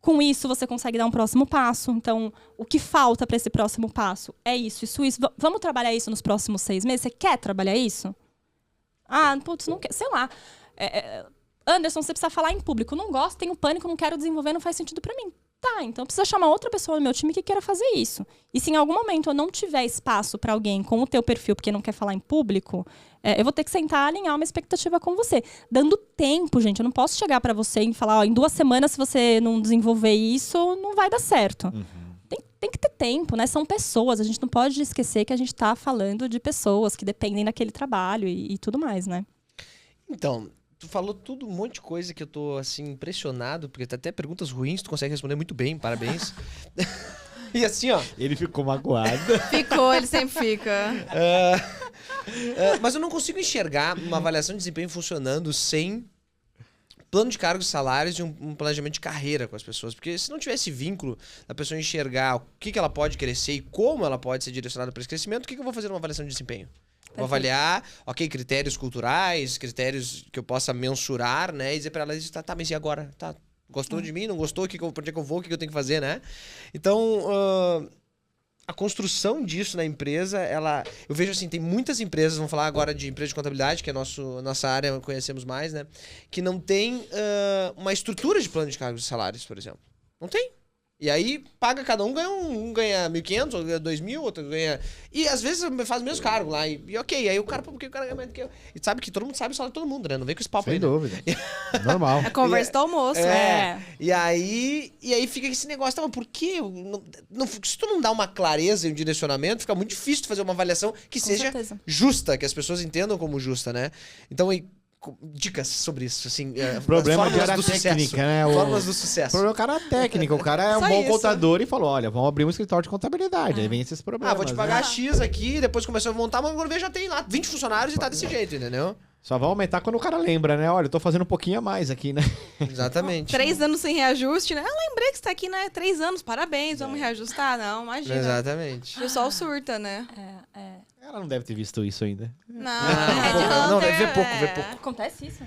Com isso, você consegue dar um próximo passo. Então, o que falta para esse próximo passo é isso. Vamos trabalhar isso nos próximos 6 meses? Você quer trabalhar isso? Ah, putz, não quer. Sei lá. Anderson, você precisa falar em público. Não gosto, tenho pânico, não quero desenvolver, não faz sentido para mim. Tá, então precisa chamar outra pessoa no meu time que queira fazer isso. E se em algum momento eu não tiver espaço para alguém com o teu perfil porque não quer falar em público, eu vou ter que sentar e alinhar uma expectativa com você. Dando tempo, gente. Eu não posso chegar para você e falar, ó, em 2 semanas, se você não desenvolver isso, não vai dar certo. Uhum. Tem que ter tempo, né? São pessoas. A gente não pode esquecer que a gente está falando de pessoas que dependem daquele trabalho e tudo mais, né? Então... Tu falou tudo, um monte de coisa que eu tô, assim, impressionado, porque tem até perguntas ruins, tu consegue responder muito bem, parabéns. E assim, ó... Ele ficou magoado. Ficou, ele sempre fica. Mas eu não consigo enxergar uma avaliação de desempenho funcionando sem plano de cargos e salários e um planejamento de carreira com as pessoas. Porque se não tivesse vínculo da pessoa enxergar o que ela pode crescer e como ela pode ser direcionada para esse crescimento, o que eu vou fazer numa avaliação de desempenho? Vou avaliar, ok, critérios culturais, critérios que eu possa mensurar, né? E dizer pra ela, tá, mas e agora? Tá, gostou de mim? Não gostou? Pra onde é que eu vou? O que eu tenho que fazer, né? Então, a construção disso na empresa, eu vejo assim, tem muitas empresas, vamos falar agora de empresa de contabilidade, que é nossa área, conhecemos mais, né? Que não tem uma estrutura de plano de cargos e salários, por exemplo. Não tem. E aí, paga cada um, ganha 1.500, outro ganha 2.000, outro ganha... E às vezes faz o mesmo cargo lá. E ok, aí o cara, porque o cara ganha mais do que eu. E sabe que todo mundo sabe o salário de todo mundo, né? Não vem com esse papo Sem aí. Sem dúvida. Normal. É conversa do almoço. E aí fica esse negócio, tá, mas por quê? Se tu não dá uma clareza e um direcionamento, fica muito difícil de fazer uma avaliação que seja justa, que as pessoas entendam como justa, né? Então, dicas sobre isso, assim, problema de fórmulas área do técnica, sucesso, né? Fórmulas do sucesso. O problema é o cara técnico, o cara é um Só bom isso. contador e falou, olha, vamos abrir um escritório de contabilidade, aí vem esses problemas. Vou te pagar X aqui, depois começou a montar, mas quando vê já tem lá 20 funcionários e tá desse jeito, entendeu? Só vai aumentar quando o cara lembra, né? Olha, eu tô fazendo um pouquinho a mais aqui, né? Exatamente. 3 anos sem reajuste, né? Eu lembrei que você tá aqui, né? 3 anos, parabéns, vamos reajustar? Não, imagina. Exatamente. O pessoal surta, né? Ela não deve ter visto isso ainda. Não, Não, vê pouco. Acontece isso.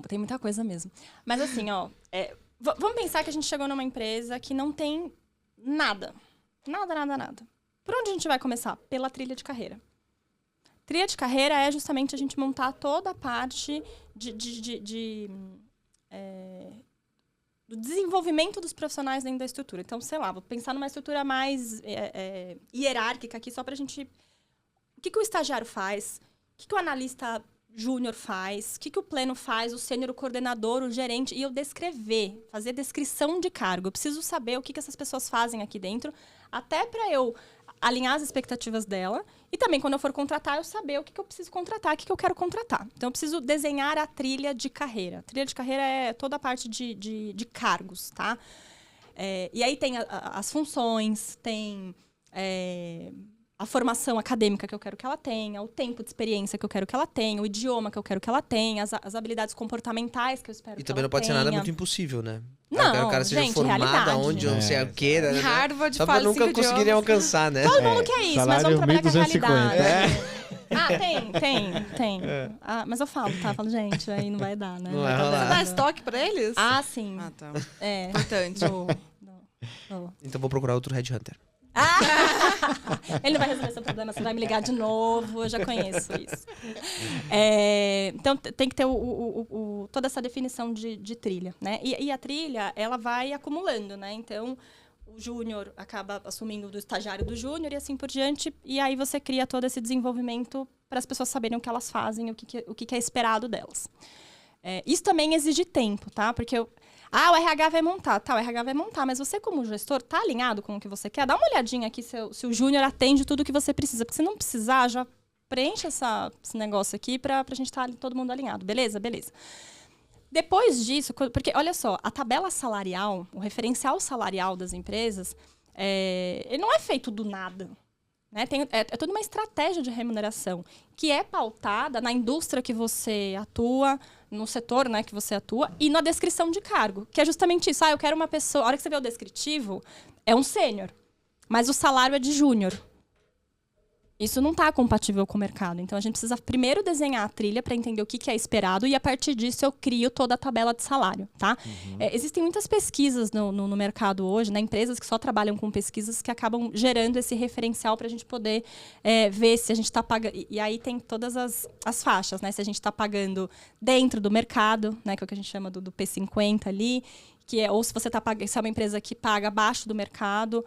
Tem muita coisa mesmo. Mas assim, ó, vamos pensar que a gente chegou numa empresa que não tem nada. Nada. Por onde a gente vai começar? Pela trilha de carreira. Trilha de carreira é justamente a gente montar toda a parte do desenvolvimento dos profissionais dentro da estrutura. Então, sei lá, vou pensar numa estrutura mais hierárquica aqui, só pra gente... O que o estagiário faz? O que o analista júnior faz? O que o pleno faz? O sênior, o coordenador, o gerente? E eu descrever, fazer descrição de cargo. Eu preciso saber o que essas pessoas fazem aqui dentro, até para eu alinhar as expectativas dela. E também, quando eu for contratar, eu saber o que eu preciso contratar, o que eu quero contratar. Então, eu preciso desenhar a trilha de carreira. A trilha de carreira é toda a parte de cargos, tá? E aí tem as funções, tem a formação acadêmica que eu quero que ela tenha, o tempo de experiência que eu quero que ela tenha, o idioma que eu quero que ela tenha, as habilidades comportamentais que eu espero que ela tenha. E também não pode ser nada muito impossível, né? Não, o cara seja gente, formado realidade. aonde você queira, né? Harvard Só fala pra nunca 5 conseguirem idiomas. alcançar, né? Todo mundo quer isso, mas vamos trabalhar com a 1.250. realidade. Tem. Ah, mas eu falo, tá? Eu falo, gente, aí não vai dar, né? Não vai Você rolar. dá estoque pra eles? Ah, sim. Ah, tá. É. Importante. Dou. Então vou procurar outro headhunter. Ele não vai resolver seu problema, você vai me ligar de novo, eu já conheço isso. Então, tem que ter toda essa definição de trilha, né? E a trilha, ela vai acumulando, né? Então, o júnior acaba assumindo do estagiário do júnior e assim por diante. E aí você cria todo esse desenvolvimento para as pessoas saberem o que elas fazem, o que é esperado delas. Isso também exige tempo, tá? Porque o RH vai montar. Tá, o RH vai montar, mas você como gestor tá alinhado com o que você quer? Dá uma olhadinha aqui se o júnior atende tudo o que você precisa. Porque se não precisar, já preenche esse negócio aqui pra gente estar todo mundo alinhado. Beleza? Beleza. Depois disso, porque olha só, a tabela salarial, o referencial salarial das empresas, ele não é feito do nada. Né? É toda uma estratégia de remuneração que é pautada na indústria que você atua, no setor, né, que você atua, e na descrição de cargo, que é justamente isso. Eu quero uma pessoa... A hora que você vê o descritivo, é um sênior, mas o salário é de júnior. Isso não está compatível com o mercado. Então, a gente precisa primeiro desenhar a trilha para entender o que é esperado e, a partir disso, eu crio toda a tabela de salário. Tá? Existem muitas pesquisas no mercado hoje, né? Empresas que só trabalham com pesquisas que acabam gerando esse referencial para a gente poder ver se a gente está pagando... E aí tem todas as faixas, né? Se a gente está pagando dentro do mercado, né? Que é o que a gente chama do P50 ali, ou se você se é uma empresa que paga abaixo do mercado,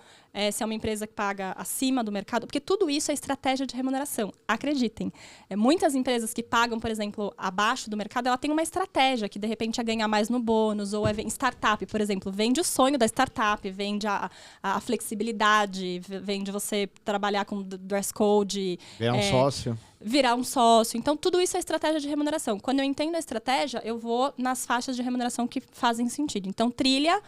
se é uma empresa que paga acima do mercado, porque tudo isso é estratégia de remuneração. Acreditem. Muitas empresas que pagam, por exemplo, abaixo do mercado, ela tem uma estratégia que, de repente, é ganhar mais no bônus, ou startup, por exemplo, vende o sonho da startup, vende a flexibilidade, vende você trabalhar com dress code. Virar um sócio. Virar um sócio. Então, tudo isso é estratégia de remuneração. Quando eu entendo a estratégia, eu vou nas faixas de remuneração que fazem sentido. Então, trilha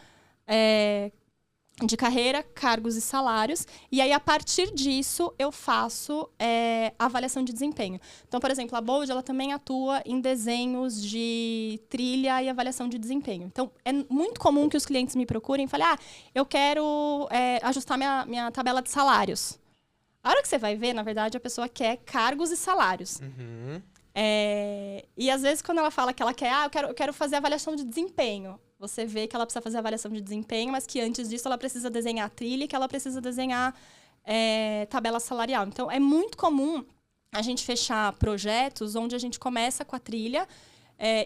de carreira, cargos e salários. E aí, a partir disso, eu faço avaliação de desempenho. Então, por exemplo, a Bold, ela também atua em desenhos de trilha e avaliação de desempenho. Então, é muito comum que os clientes me procurem e falem, eu quero ajustar minha tabela de salários. A hora que você vai ver, na verdade, a pessoa quer cargos e salários. E às vezes, quando ela fala que ela quer, eu quero fazer avaliação de desempenho. Você vê que ela precisa fazer avaliação de desempenho, mas que antes disso ela precisa desenhar a trilha e que ela precisa desenhar tabela salarial. Então, é muito comum a gente fechar projetos onde a gente começa com a trilha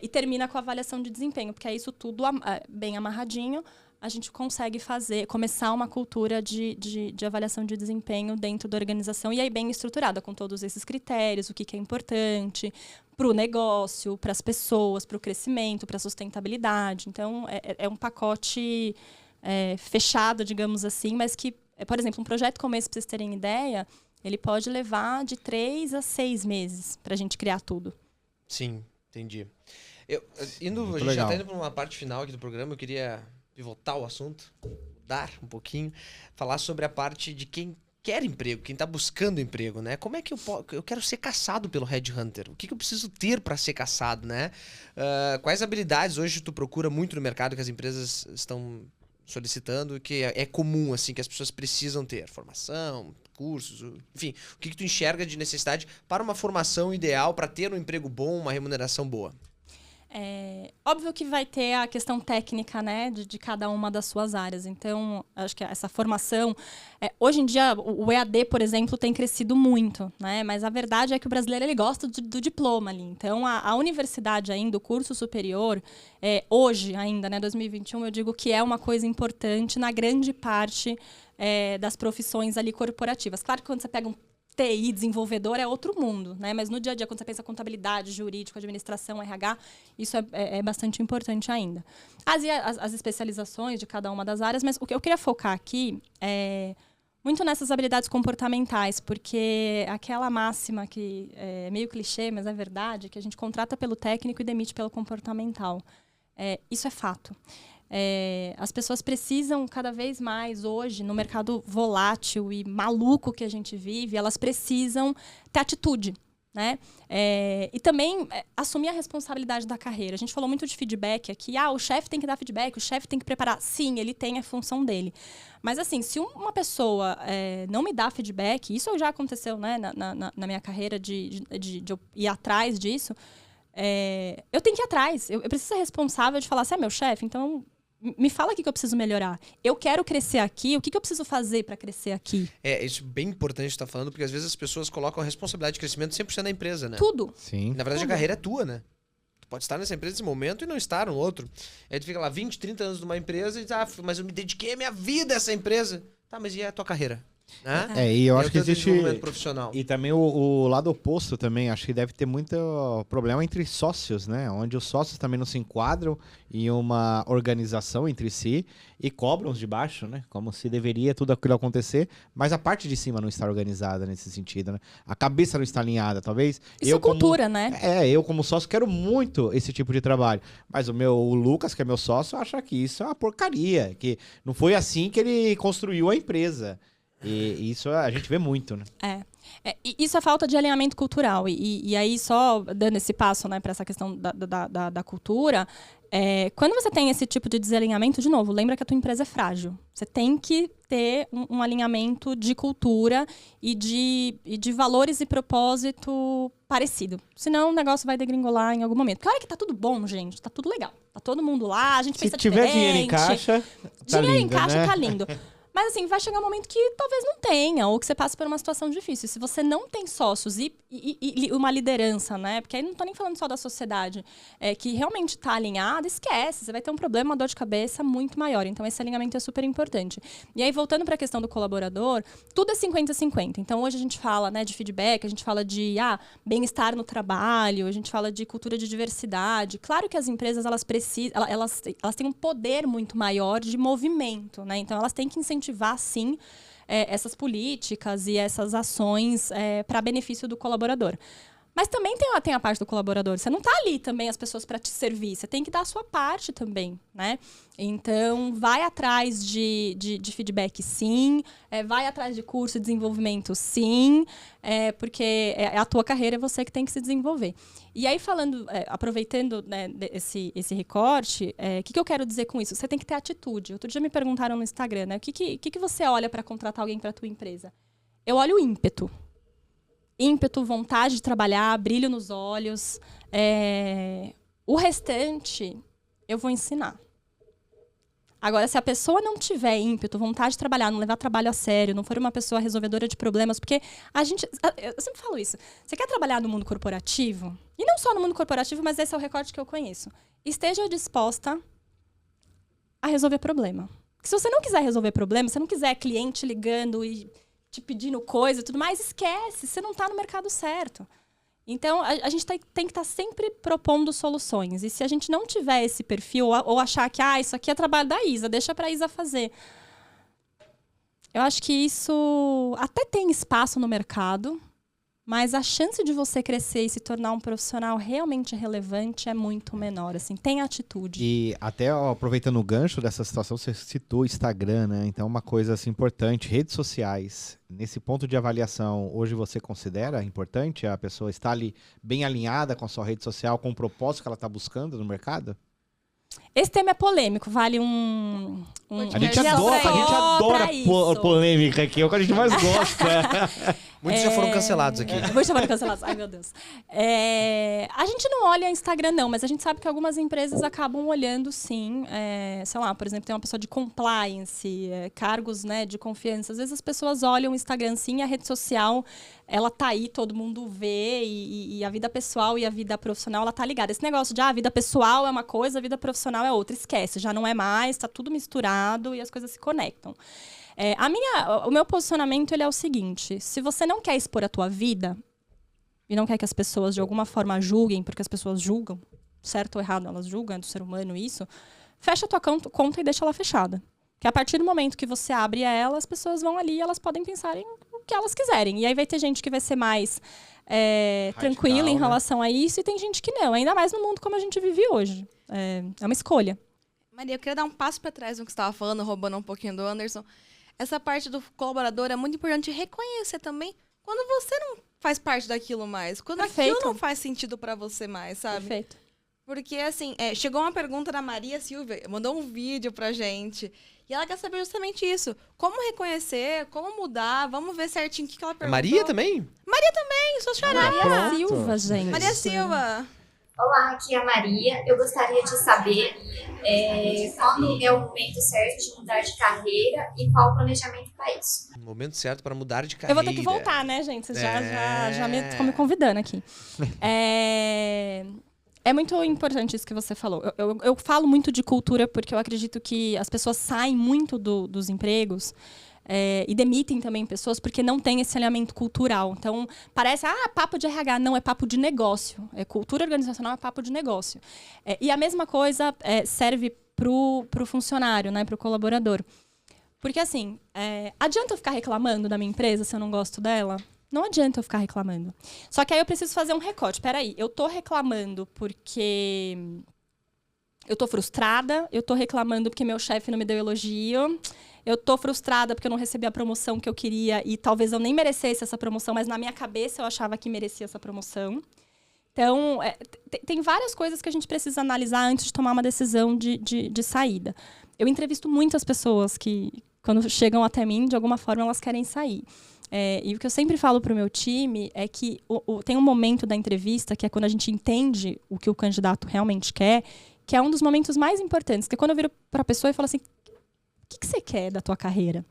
e termina com a avaliação de desempenho, porque é isso tudo bem amarradinho. A gente consegue começar uma cultura de avaliação de desempenho dentro da organização e aí bem estruturada, com todos esses critérios, o que é importante para o negócio, para as pessoas, para o crescimento, para a sustentabilidade. Então, é um pacote fechado, digamos assim, mas que, por exemplo, um projeto como esse, para vocês terem ideia, ele pode levar de 3 a 6 meses para a gente criar tudo. Sim, entendi. A gente legal. já está indo para uma parte final aqui do programa, eu queria pivotar o assunto, mudar um pouquinho, falar sobre a parte de quem quer emprego, quem está buscando emprego, né? Como é que eu quero ser caçado pelo Headhunter? O que eu preciso ter para ser caçado, né? Quais habilidades hoje tu procura muito no mercado que as empresas estão solicitando, que é comum, assim, que as pessoas precisam ter? Formação, cursos, enfim. O que tu enxerga de necessidade para uma formação ideal, para ter um emprego bom, uma remuneração boa? Óbvio que vai ter a questão técnica, né, de cada uma das suas áreas. Então, acho que essa formação... hoje em dia, o EAD, por exemplo, tem crescido muito, né? Mas a verdade é que o brasileiro ele gosta do diploma ali. Então, a universidade ainda, o curso superior, hoje ainda, né, 2021, eu digo que é uma coisa importante na grande parte das profissões ali corporativas. Claro que quando você pega um TI, desenvolvedor, é outro mundo, né? Mas no dia a dia, quando você pensa em contabilidade, jurídico, administração, RH, isso é bastante importante ainda. As especializações de cada uma das áreas, mas o que eu queria focar aqui é muito nessas habilidades comportamentais, porque aquela máxima que é meio clichê, mas é verdade, que a gente contrata pelo técnico e demite pelo comportamental. Isso é fato. As pessoas precisam cada vez mais hoje, no mercado volátil e maluco que a gente vive, elas precisam ter atitude, né? E também assumir a responsabilidade da carreira. A gente falou muito de feedback aqui. O chefe tem que dar feedback, o chefe tem que preparar. Sim, ele tem a função dele. Mas, assim, se uma pessoa não me dá feedback, isso já aconteceu, né, na minha carreira de eu ir atrás disso, eu tenho que ir atrás. Eu preciso ser responsável de falar, você é meu chefe, então... Me fala o que eu preciso melhorar. Eu quero crescer aqui, o que eu preciso fazer para crescer aqui? Isso é bem importante estar falando, porque às vezes as pessoas colocam a responsabilidade de crescimento 100% da empresa, né? Tudo. Sim. Na verdade, Tudo. a carreira é tua, né? Tu pode estar nessa empresa nesse momento e não estar no outro. Aí tu fica lá 20, 30 anos numa empresa e diz, mas eu me dediquei a minha vida a essa empresa. Tá, mas e a tua carreira? Né? E eu E acho o que teu existe... desenvolvimento profissional. E também o lado oposto também, acho que deve ter muito problema entre sócios, né? Onde os sócios também não se enquadram em uma organização entre si e cobram os de baixo, né? Como se deveria tudo aquilo acontecer, mas a parte de cima não está organizada nesse sentido, né? A cabeça não está alinhada, talvez. Isso é cultura, né? Eu como sócio quero muito esse tipo de trabalho, mas o Lucas, que é meu sócio, acha que isso é uma porcaria, que não foi assim que ele construiu a empresa. E isso a gente vê muito, né? E isso é falta de alinhamento cultural. E aí, só dando esse passo, né, para essa questão da cultura, quando você tem esse tipo de desalinhamento, de novo, lembra que a tua empresa é frágil. Você tem que ter um alinhamento de cultura e de valores e propósito parecido. Senão o negócio vai degringolar em algum momento. Porque a hora que tá tudo bom, gente, tá tudo legal. Tá todo mundo lá, a gente pensa tiver diferente. dinheiro em caixa, tá dinheiro lindo, em caixa né? tá lindo. Mas assim, vai chegar um momento que talvez não tenha, ou que você passe por uma situação difícil. Se você não tem sócios e uma liderança, né? Porque aí não tô nem falando só da sociedade, que realmente tá alinhada, esquece. Você vai ter um problema, uma dor de cabeça muito maior. Então, esse alinhamento é super importante. E aí, voltando para a questão do colaborador, tudo é 50-50. Então, hoje a gente fala, né, de feedback, a gente fala de bem-estar no trabalho, a gente fala de cultura de diversidade. Claro que as empresas, elas têm um poder muito maior de movimento, né? Então, elas têm que incentivar, sim, essas políticas e essas ações para benefício do colaborador. Mas também tem a parte do colaborador. Você não está ali também as pessoas para te servir. Você tem que dar a sua parte também, né? Então, vai atrás de feedback, sim. Vai atrás de curso de desenvolvimento, sim. Porque a tua carreira é você que tem que se desenvolver. E aí, aproveitando, né, esse recorte, o que eu quero dizer com isso? Você tem que ter atitude. Outro dia me perguntaram no Instagram, né? O que você olha para contratar alguém para a tua empresa? Eu olho o ímpeto. Ímpeto, vontade de trabalhar, brilho nos olhos. O restante, eu vou ensinar. Agora, se a pessoa não tiver ímpeto, vontade de trabalhar, não levar trabalho a sério, não for uma pessoa resolvedora de problemas, porque eu sempre falo isso, você quer trabalhar no mundo corporativo? E não só no mundo corporativo, mas esse é o recorte que eu conheço. Esteja disposta a resolver problema. Porque se você não quiser resolver problema, se você não quiser cliente ligando e te pedindo coisa e tudo mais, esquece, você não está no mercado certo. Então, a gente tem que estar sempre propondo soluções. E se a gente não tiver esse perfil, ou achar que isso aqui é trabalho da Isa, deixa para a Isa fazer. Eu acho que isso até tem espaço no mercado, mas a chance de você crescer e se tornar um profissional realmente relevante é muito menor. Assim, tem atitude. E até aproveitando o gancho dessa situação, você citou o Instagram, né? Então, uma coisa assim, importante, redes sociais. Nesse ponto de avaliação, hoje você considera importante a pessoa estar ali bem alinhada com a sua rede social, com o propósito que ela está buscando no mercado? Esse tema é polêmico, vale A gente adora polêmica aqui, é o que a gente mais gosta. Muitos já foram cancelados aqui. Muitos já foram cancelados, ai meu Deus. A gente não olha Instagram não, mas a gente sabe que algumas empresas acabam olhando sim. Sei lá, por exemplo, tem uma pessoa de compliance, cargos, né, de confiança. Às vezes as pessoas olham o Instagram sim, a rede social, ela tá aí, todo mundo vê, e a vida pessoal e a vida profissional, ela tá ligada. Esse negócio de a vida pessoal é uma coisa, a vida profissional é outra. Esquece, já não é mais, tá tudo misturado e as coisas se conectam. O meu posicionamento ele é o seguinte: se você não quer expor a tua vida e não quer que as pessoas de alguma forma julguem, porque as pessoas julgam, certo ou errado, elas julgam, é do ser humano isso, fecha a tua conta e deixa ela fechada. Que a partir do momento que você abre ela, as pessoas vão ali e elas podem pensar em o que elas quiserem. E aí vai ter gente que vai ser mais tranquila em relação a isso e tem gente que não. Ainda mais no mundo como a gente vive hoje. É uma escolha. Maria, eu queria dar um passo para trás no que você estava falando, roubando um pouquinho do Anderson. Essa parte do colaborador é muito importante reconhecer também quando você não faz parte daquilo mais. Quando aquilo não faz sentido para você mais, sabe? Perfeito. Porque, assim, chegou uma pergunta da Maria Silva, mandou um vídeo pra gente. E ela quer saber justamente isso. Como reconhecer, como mudar, vamos ver certinho o que ela perguntou. Maria também? Maria também, sou xará. Maria Silva, gente. Maria Silva. Olá, aqui é a Maria. Eu gostaria de saber quando é o momento certo de mudar de carreira e qual o planejamento para isso. O momento certo para mudar de carreira. Eu vou ter que voltar, né, gente? Vocês já estão me convidando aqui. É muito importante isso que você falou. Eu falo muito de cultura porque eu acredito que as pessoas saem muito dos empregos e demitem também pessoas porque não tem esse alinhamento cultural. Então, parece, papo de RH. Não, é papo de negócio. Cultura organizacional é papo de negócio. E a mesma coisa serve pro funcionário, né, pro colaborador. Porque, assim, adianta eu ficar reclamando da minha empresa se eu não gosto dela? Não adianta eu ficar reclamando. Só que aí eu preciso fazer um recorte. Peraí, eu tô reclamando porque eu tô frustrada, eu tô reclamando porque meu chefe não me deu elogio, eu tô frustrada porque eu não recebi a promoção que eu queria e talvez eu nem merecesse essa promoção, mas na minha cabeça eu achava que merecia essa promoção. Então, tem várias coisas que a gente precisa analisar antes de tomar uma decisão de saída. Eu entrevisto muitas pessoas que, quando chegam até mim, de alguma forma elas querem sair. E o que eu sempre falo para o meu time é que tem um momento da entrevista, que é quando a gente entende o que o candidato realmente quer, que é um dos momentos mais importantes, que é quando eu viro para a pessoa e falo assim, o que você quer da tua carreira?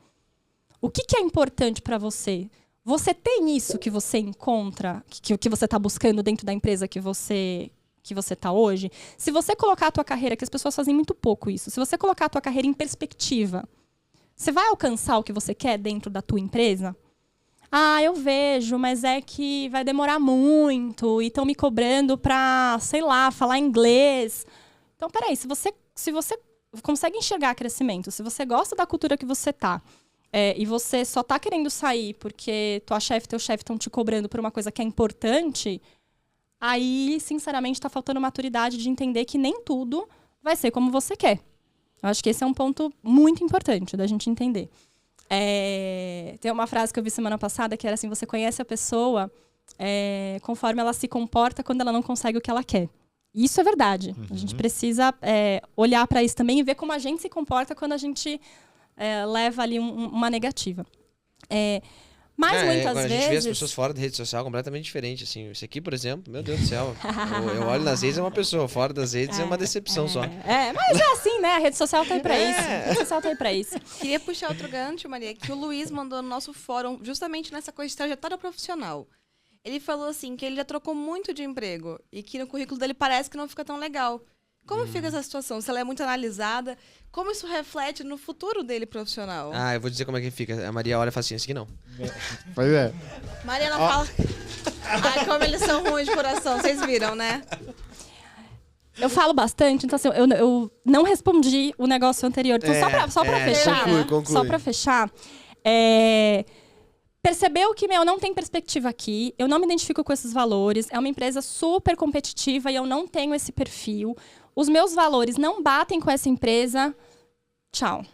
O que é importante para você? Você tem isso que você encontra, que você está buscando dentro da empresa que você está hoje? Se você colocar a tua carreira, que as pessoas fazem muito pouco isso, se você colocar a tua carreira em perspectiva, você vai alcançar o que você quer dentro da tua empresa? Eu vejo, mas é que vai demorar muito e estão me cobrando para, sei lá, falar inglês. Então, peraí, se você consegue enxergar crescimento, se você gosta da cultura que você tá, e você só tá querendo sair porque tua chefe e teu chefe estão te cobrando por uma coisa que é importante, aí, sinceramente, tá faltando maturidade de entender que nem tudo vai ser como você quer. Eu acho que esse é um ponto muito importante da gente entender. Tem uma frase que eu vi semana passada que era assim, você conhece a pessoa conforme ela se comporta quando ela não consegue o que ela quer. E isso é verdade. Uhum. A gente precisa olhar para isso também e ver como a gente se comporta quando a gente leva ali uma negativa. Mas muitas vezes... A gente vê as pessoas fora da rede social completamente diferente. Assim. Esse aqui, por exemplo, meu Deus do céu. Eu olho nas redes, é uma pessoa. Fora das redes é uma decepção só. Mas é assim, né? A rede social tá aí pra isso. A rede social tá aí pra isso. Queria puxar outro gancho, Maria, que o Luiz mandou no nosso fórum, justamente nessa coisa de trajetória profissional. Ele falou assim, que ele já trocou muito de emprego e que no currículo dele parece que não fica tão legal. Como fica essa situação? Se ela é muito analisada, como isso reflete no futuro dele profissional? Eu vou dizer como é que fica. A Maria olha e fala assim, esse aqui não. Pois é. Mariana fala... como eles são ruins de coração, vocês viram, né? Eu falo bastante, então assim, eu não respondi o negócio anterior. Então, só pra fechar, conclui. Só pra fechar, percebeu que, não tem perspectiva aqui, eu não me identifico com esses valores, é uma empresa super competitiva e eu não tenho esse perfil. Os meus valores não batem com essa empresa, tchau.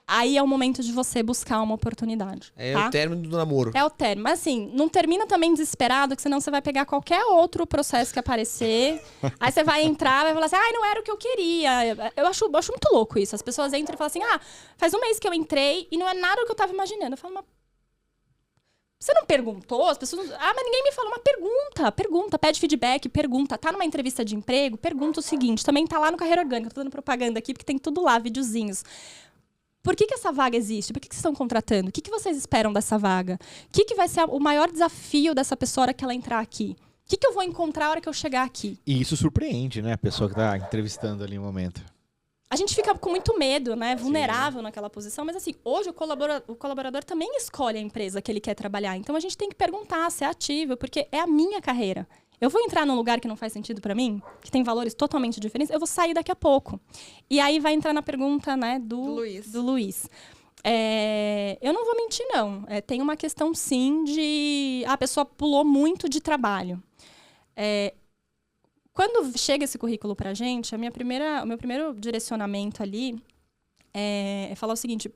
Aí é o momento de você buscar uma oportunidade. O término do namoro. É o término. Mas assim, não termina também desesperado, que senão você vai pegar qualquer outro processo que aparecer. Aí você vai entrar, vai falar assim, não era o que eu queria. Eu acho muito louco isso. As pessoas entram e falam assim, faz um mês que eu entrei e não é nada do que eu tava imaginando. Eu falo, mas você não perguntou? As pessoas... mas ninguém me falou. Mas pergunta, pede feedback, pergunta. Tá numa entrevista de emprego? Pergunta o seguinte. Também tá lá no Carreira Orgânica. Tô dando propaganda aqui, porque tem tudo lá, videozinhos. Por que essa vaga existe? Por que vocês estão contratando? O que vocês esperam dessa vaga? O que vai ser o maior desafio dessa pessoa na hora que ela entrar aqui? O que eu vou encontrar na hora que eu chegar aqui? E isso surpreende, né? A pessoa que tá entrevistando ali no momento. A gente fica com muito medo, né? Vulnerável naquela posição. Mas assim, hoje o colaborador também escolhe a empresa que ele quer trabalhar. Então a gente tem que perguntar, ser ativo, porque é a minha carreira. Eu vou entrar num lugar que não faz sentido para mim, que tem valores totalmente diferentes, eu vou sair daqui a pouco. E aí vai entrar na pergunta, né, do Luiz. Eu não vou mentir, não. Tem uma questão, sim, de... a pessoa pulou muito de trabalho. Quando chega esse currículo pra gente, o meu primeiro direcionamento ali é falar o seguinte,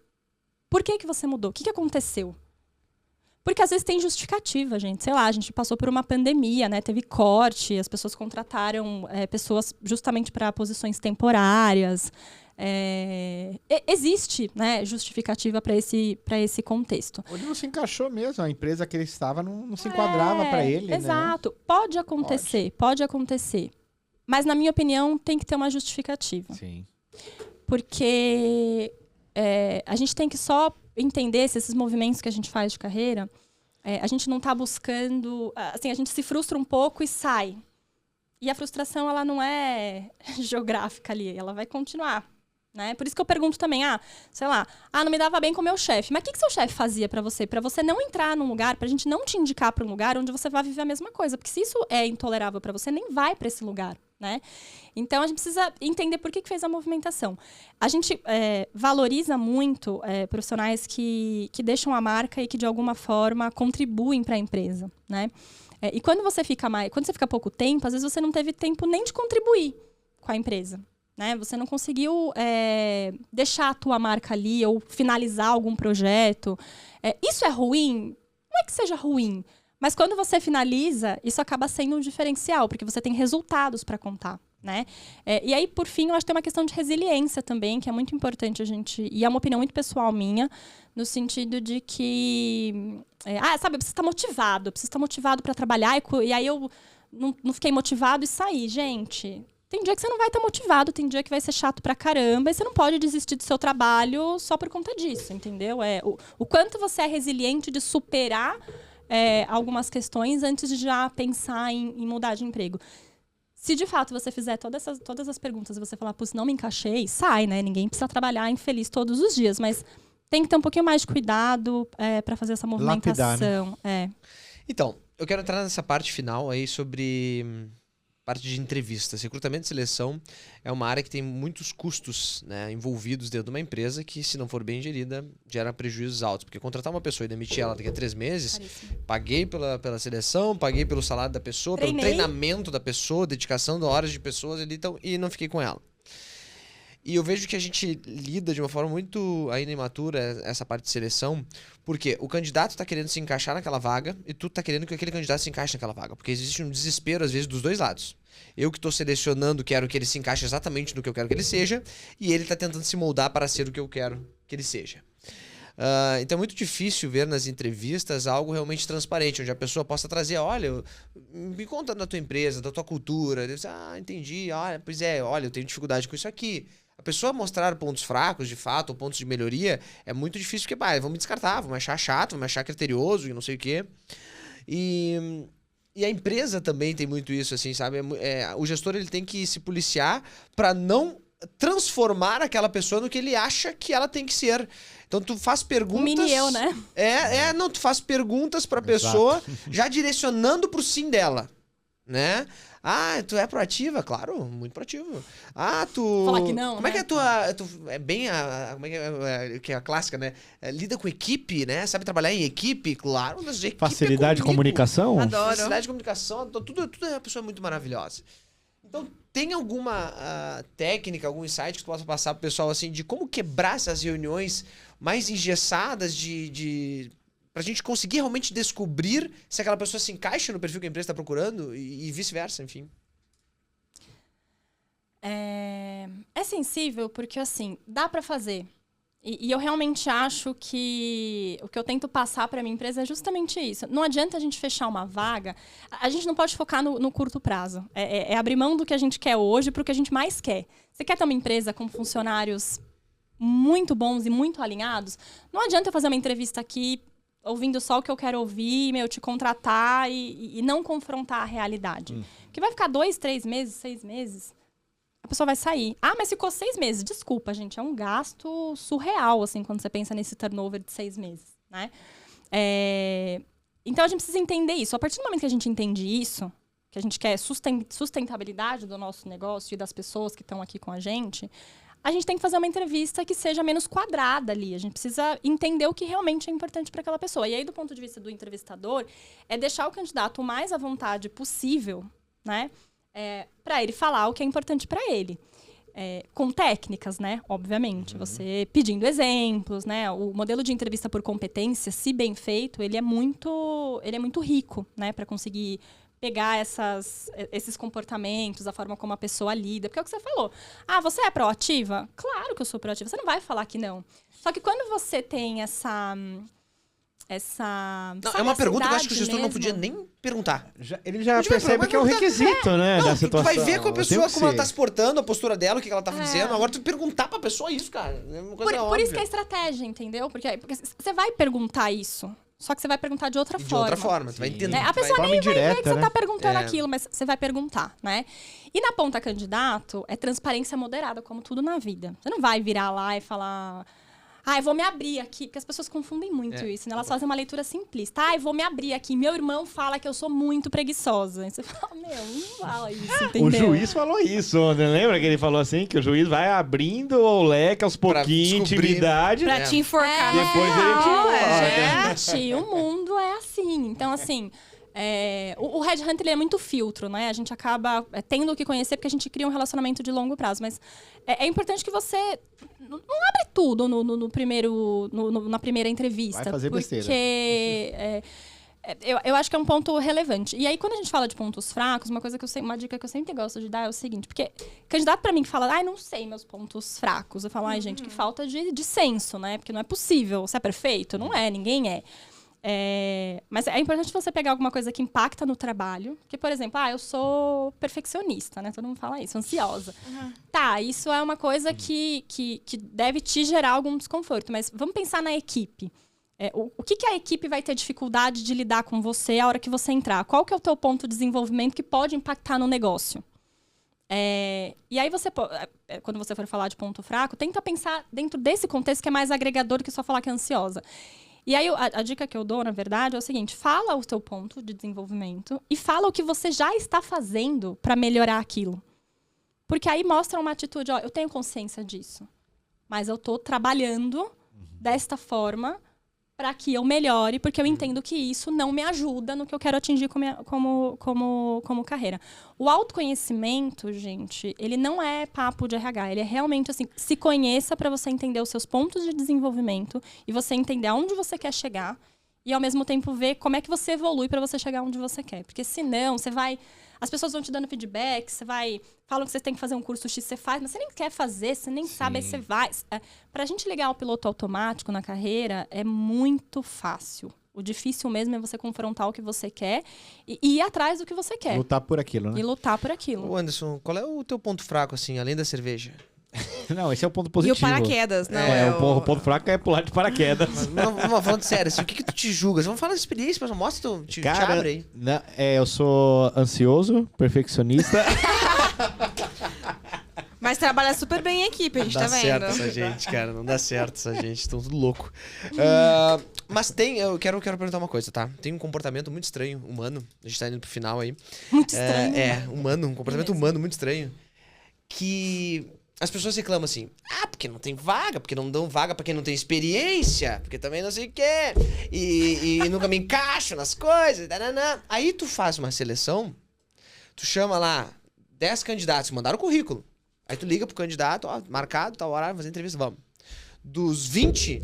por que você mudou? O que aconteceu? Porque às vezes tem justificativa, gente. Sei lá, a gente passou por uma pandemia, né? Teve corte, as pessoas contrataram pessoas justamente para posições temporárias. Existe, né, justificativa para esse contexto. Onde não se encaixou mesmo, a empresa que ele estava não se enquadrava para ele. Exato. Né? Pode acontecer. Mas, na minha opinião, tem que ter uma justificativa. Sim. Porque a gente tem que só entender se esses movimentos que a gente faz de carreira, a gente não está buscando... Assim, a gente se frustra um pouco e sai. E a frustração, ela não é geográfica ali, ela vai continuar. Né? Por isso que eu pergunto também, sei lá, não me dava bem com o meu chefe. Mas o que seu chefe fazia pra você? Pra você não entrar num lugar, pra gente não te indicar pra um lugar onde você vai viver a mesma coisa. Porque se isso é intolerável pra você, nem vai pra esse lugar, né? Então, a gente precisa entender por que fez a movimentação. A gente valoriza muito profissionais que deixam a marca e que, de alguma forma, contribuem pra empresa, né? E quando você fica pouco tempo, às vezes você não teve tempo nem de contribuir com a empresa. Né? Você não conseguiu deixar a tua marca ali ou finalizar algum projeto. Isso é ruim? Não é que seja ruim. Mas quando você finaliza, isso acaba sendo um diferencial, porque você tem resultados para contar. Né? E aí, por fim, eu acho que tem uma questão de resiliência também, que é muito importante a gente... E é uma opinião muito pessoal minha, no sentido de que... eu preciso estar motivado para trabalhar. E aí eu não fiquei motivado e saí. Gente... Tem dia que você não vai estar motivado, tem dia que vai ser chato pra caramba, e você não pode desistir do seu trabalho só por conta disso, entendeu? O quanto você é resiliente de superar algumas questões antes de já pensar em mudar de emprego. Se de fato você fizer todas as perguntas e você falar, putz, não me encaixei, sai, né? Ninguém precisa trabalhar infeliz todos os dias, mas tem que ter um pouquinho mais de cuidado pra fazer essa movimentação. Lapidar, né? Então, eu quero entrar nessa parte final aí sobre... parte de entrevistas. Recrutamento e seleção é uma área que tem muitos custos, né, envolvidos dentro de uma empresa que, se não for bem gerida, gera prejuízos altos. Porque contratar uma pessoa e demitir ela daqui a 3 meses, caríssimo. Paguei pela seleção, paguei pelo salário da pessoa, pelo treinamento da pessoa, dedicação de horas de pessoas ali, então, e não fiquei com ela. E eu vejo que a gente lida de uma forma muito ainda imatura essa parte de seleção, porque o candidato está querendo se encaixar naquela vaga e tu está querendo que aquele candidato se encaixe naquela vaga, porque existe um desespero, às vezes, dos dois lados. Eu que estou selecionando quero que ele se encaixe exatamente no que eu quero que ele seja, e ele está tentando se moldar para ser o que eu quero que ele seja. Então é muito difícil ver nas entrevistas algo realmente transparente, onde a pessoa possa trazer, olha, me conta da tua empresa, da tua cultura. Eu digo, entendi, olha, eu tenho dificuldade com isso aqui. A pessoa mostrar pontos fracos, de fato, ou pontos de melhoria, é muito difícil, porque vão me descartar, vão me achar chato, vão me achar criterioso e não sei o quê. E a empresa também tem muito isso, assim, sabe? O gestor ele tem que se policiar para não transformar aquela pessoa no que ele acha que ela tem que ser. Então tu faz perguntas... Mini eu, né? Tu faz perguntas pra pessoa, já direcionando pro sim dela, né? Tu é proativa? Claro, muito proativo. Tu... Falar que não, como é que é a tua... é bem como é que é a clássica, né? Lida com equipe, né? Sabe trabalhar em equipe? Claro, mas equipe facilidade de comunicação? Adoro. Facilidade de comunicação, tudo é uma pessoa muito maravilhosa. Então, tem alguma técnica, algum insight que tu possa passar pro pessoal, assim, de como quebrar essas reuniões mais engessadas pra gente conseguir realmente descobrir se aquela pessoa se encaixa no perfil que a empresa está procurando e vice-versa, enfim. É sensível porque, assim, dá pra fazer. E eu realmente acho que o que eu tento passar para minha empresa é justamente isso. Não adianta a gente fechar uma vaga, a gente não pode focar no curto prazo. É abrir mão do que a gente quer hoje para o que a gente mais quer. Você quer ter uma empresa com funcionários muito bons e muito alinhados? Não adianta eu fazer uma entrevista aqui ouvindo só o que eu quero ouvir, te contratar e não confrontar a realidade. Porque vai ficar 2, 3 meses, 6 meses... a pessoa vai sair. Mas ficou 6 meses. Desculpa, gente. É um gasto surreal, assim, quando você pensa nesse turnover de 6 meses, né? Então, a gente precisa entender isso. A partir do momento que a gente entende isso, que a gente quer sustentabilidade do nosso negócio e das pessoas que estão aqui com a gente tem que fazer uma entrevista que seja menos quadrada ali. A gente precisa entender o que realmente é importante para aquela pessoa. E aí, do ponto de vista do entrevistador, é deixar o candidato o mais à vontade possível, né? Para ele falar o que é importante para ele. Com técnicas, né? Obviamente. Você pedindo exemplos, né? O modelo de entrevista por competência, se bem feito, ele é muito rico, né? Para conseguir pegar esses comportamentos, a forma como a pessoa lida. Porque é o que você falou. Você é proativa? Claro que eu sou proativa. Você não vai falar que não. Só que quando você tem essa Não, é uma pergunta que eu acho que o gestor não podia nem perguntar. Ele já percebe que é um requisito, né? Não, da tu situação. vai ver com a pessoa como ela tá se portando, a postura dela, o que ela tá dizendo. Agora tu perguntar pra pessoa isso, cara. É uma coisa por isso que é estratégia, entendeu? Porque você vai perguntar isso. só que você vai perguntar de outra E de forma. outra forma, tu vai Sim. entender. Né? A pessoa Forma nem vai ver indireta, que você né? tá perguntando É. aquilo, mas você vai perguntar, né? E na ponta candidato, é transparência moderada, como tudo na vida. Você não vai virar lá e falar... eu vou me abrir aqui, porque as pessoas confundem muito isso, né? Elas fazem uma leitura simplista. Eu vou me abrir aqui. Meu irmão fala que eu sou muito preguiçosa. Aí você fala, não fala isso, entendeu? O juiz falou isso ontem, lembra que ele falou assim? Que o juiz vai abrindo o leque aos Pra pouquinhos, descobrir. intimidade. Pra te enforcar. Depois ele te Gente, o mundo é assim. Então, assim... o Headhunter ele é muito filtro, né? A gente acaba tendo que conhecer porque a gente cria um relacionamento de longo prazo. Mas é importante que você não abre tudo na primeira entrevista. Vai fazer besteira. Porque eu acho que é um ponto relevante. E aí, quando a gente fala de pontos fracos, uma dica que eu sempre gosto de dar é o seguinte. Porque candidato pra mim que fala, não sei meus pontos fracos. Eu falo, gente, que falta de senso, né? Porque não é possível. Você é perfeito? Não é, ninguém é. Mas é importante você pegar alguma coisa que impacta no trabalho. Que, por exemplo, eu sou perfeccionista, né? Todo mundo fala isso, ansiosa. Tá, isso é uma coisa que deve te gerar algum desconforto. Mas vamos pensar na equipe. O que a equipe vai ter dificuldade de lidar com você a hora que você entrar? Qual que é o teu ponto de desenvolvimento que pode impactar no negócio? E aí quando você for falar de ponto fraco, tenta pensar dentro desse contexto que é mais agregador que só falar que é ansiosa. E aí, a dica que eu dou, na verdade, é o seguinte. Fala o teu ponto de desenvolvimento e fala o que você já está fazendo para melhorar aquilo. Porque aí mostra uma atitude, eu tenho consciência disso. Mas eu estou trabalhando desta forma para que eu melhore, porque eu entendo que isso não me ajuda no que eu quero atingir como carreira. O autoconhecimento, gente, ele não é papo de RH. Ele é realmente assim, se conheça para você entender os seus pontos de desenvolvimento e você entender aonde você quer chegar e, ao mesmo tempo, ver como é que você evolui para você chegar onde você quer. Porque, senão, as pessoas vão te dando feedback, falam que você tem que fazer um curso X, você faz, mas você nem quer fazer, você nem sabe, aí você vai. Pra gente ligar o piloto automático na carreira, é muito fácil. O difícil mesmo é você confrontar o que você quer e ir atrás do que você quer. Lutar por aquilo, né? E lutar por aquilo. Ô, Anderson, qual é o teu ponto fraco, assim, além da cerveja? Não, esse é o ponto E positivo. o paraquedas, não O ponto fraco é pular de paraquedas. Mas falando sério, assim, o que tu te julgas? Vamos falar da experiência, mas mostra, te Cara, abre aí. eu sou ansioso, perfeccionista. Mas trabalha super bem em equipe, a gente Não tá dá vendo. certo essa gente, cara. Não dá certo essa gente. Estão tudo louco. Mas eu quero perguntar uma coisa, tá? Tem um comportamento muito estranho, humano. A gente tá indo pro final aí. Muito estranho. Humano. Um comportamento humano muito estranho. Que as pessoas reclamam assim, porque não tem vaga, porque não dão vaga pra quem não tem experiência, porque também não sei o quê, e nunca me encaixo nas coisas, dananã. Aí tu faz uma seleção, tu chama lá 10 candidatos que mandaram o currículo, aí tu liga pro candidato, marcado, tal horário, fazer entrevista, vamos. Dos 20,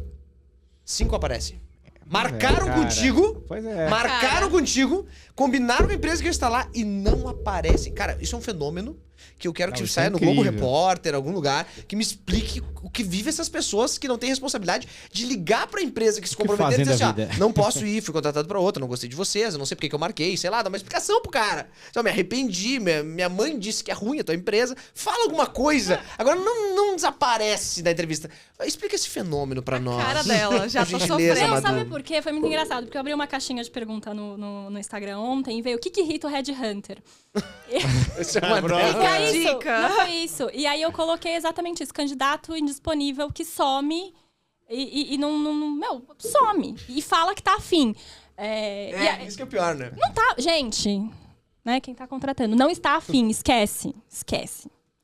5 aparecem. Marcaram cara. contigo, Pois é. marcaram contigo, combinaram com a empresa que está lá e não aparecem. Cara, isso é um fenômeno que eu quero que Isso saia é no Globo incrível. Repórter, algum lugar, que me explique o que vive essas pessoas que não têm responsabilidade de ligar pra empresa que se comprometeu e fazem dizer da assim, vida? não posso ir, fui contratado pra outra, não gostei de vocês, eu não sei porque que eu marquei, sei lá, dá uma explicação pro cara. Então, me arrependi, minha mãe disse que é ruim a tua empresa, fala alguma coisa. Agora não desaparece da entrevista. Explica esse fenômeno pra nós. cara dela, já Por tô gentileza, sofrendo. Não, Madu. sabe por quê? Foi muito engraçado, porque eu abri uma caixinha de pergunta no Instagram ontem e veio o que irrita o Headhunter. Esse é uma Pronto. delas. E é isso, Dica. não foi isso. E aí eu coloquei exatamente isso, candidato indisponível que some e não some. E fala que tá afim. Isso que é o pior, né? Não tá, gente, né, quem tá contratando, não está afim, esquece.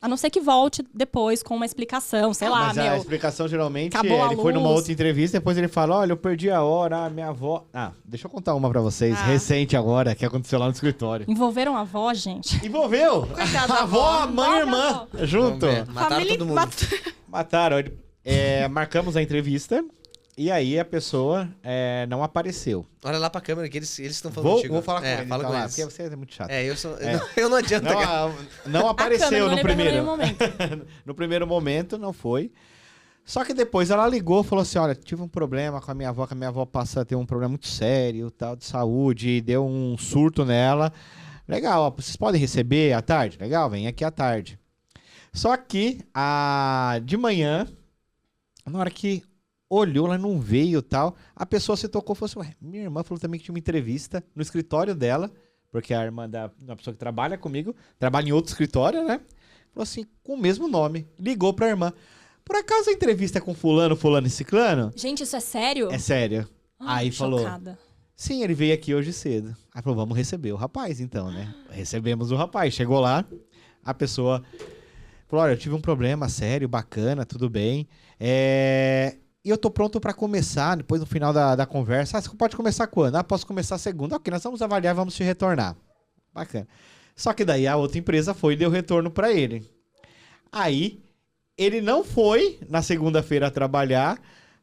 A não ser que volte depois com uma explicação, sei lá, Mas a explicação geralmente, acabou a ele foi numa luz. outra entrevista, depois ele fala, olha, eu perdi a hora, minha avó... deixa eu contar uma pra vocês, recente agora, que aconteceu lá no escritório. Envolveram a avó, gente. Envolveu! Coitada da A avó, a mãe e a Avó da irmã, junto. Vamos ver. Mataram todo mundo. Mataram. Marcamos a entrevista e aí a pessoa não apareceu. Olha lá pra câmera que eles estão falando contigo. Vou falar com ele, Fala tá com lá, eles. porque você é muito chato. Eu não adianta, cara. Não apareceu câmera não no lembrou primeiro. nenhum momento. No primeiro momento, não foi. Só que depois ela ligou e falou assim, olha, tive um problema com a minha avó, que a minha avó passa a ter um problema muito sério, tal, de saúde, deu um surto nela. Legal, ó, vocês podem receber à tarde? Legal, vem aqui à tarde. Só que, de manhã, na hora que olhou, ela não veio e tal. A pessoa se tocou e falou assim, ué, minha irmã falou também que tinha uma entrevista no escritório dela, porque a irmã da pessoa que trabalha comigo, trabalha em outro escritório, né? Falou assim, com o mesmo nome. Ligou pra irmã. Por acaso a entrevista é com fulano, fulano e ciclano? Gente, isso é sério? É sério. Aí falou, chocada. sim, ele veio aqui hoje cedo. Aí falou, vamos receber o rapaz então, né? Recebemos o rapaz. Chegou lá, a pessoa falou, olha, eu tive um problema sério, bacana, tudo bem. E eu tô pronto pra começar, depois no final da conversa. Você pode começar quando? Posso começar segunda. Ok, nós vamos avaliar, vamos te retornar. Bacana. Só que daí a outra empresa foi e deu retorno pra ele. Aí, ele não foi na segunda-feira trabalhar,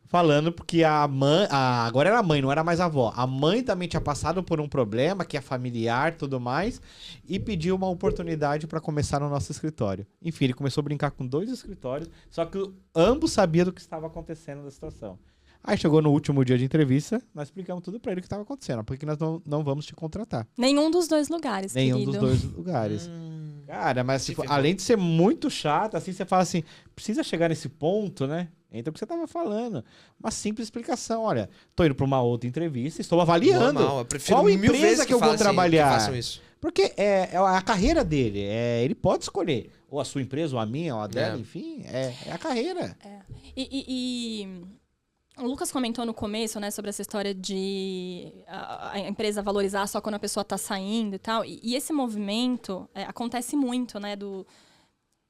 falando porque a mãe... agora era a mãe, não era mais a avó. A mãe também tinha passado por um problema, que é familiar e tudo mais, e pediu uma oportunidade para começar no nosso escritório. Enfim, ele começou a brincar com 2 escritórios, só que ambos sabiam do que estava acontecendo na situação. Aí chegou no último dia de entrevista, nós explicamos tudo para ele o que estava acontecendo, porque nós não vamos te contratar. Nenhum dos 2 lugares, Nenhum querido. dos 2 lugares. Cara, mas tipo, além de ser muito chato, assim, você fala assim, precisa chegar nesse ponto, né? Entra o que você estava falando. Uma simples explicação. Olha, tô indo para uma outra entrevista, estou avaliando Normal, eu prefiro qual mil empresa vezes que eu vou façam- trabalhar. que façam isso. Porque é a carreira dele. Ele pode escolher. Ou a sua empresa, ou a minha, ou a dela, É. enfim. É a carreira. E o Lucas comentou no começo, né, sobre essa história de a empresa valorizar só quando a pessoa está saindo e tal. E esse movimento acontece muito, né,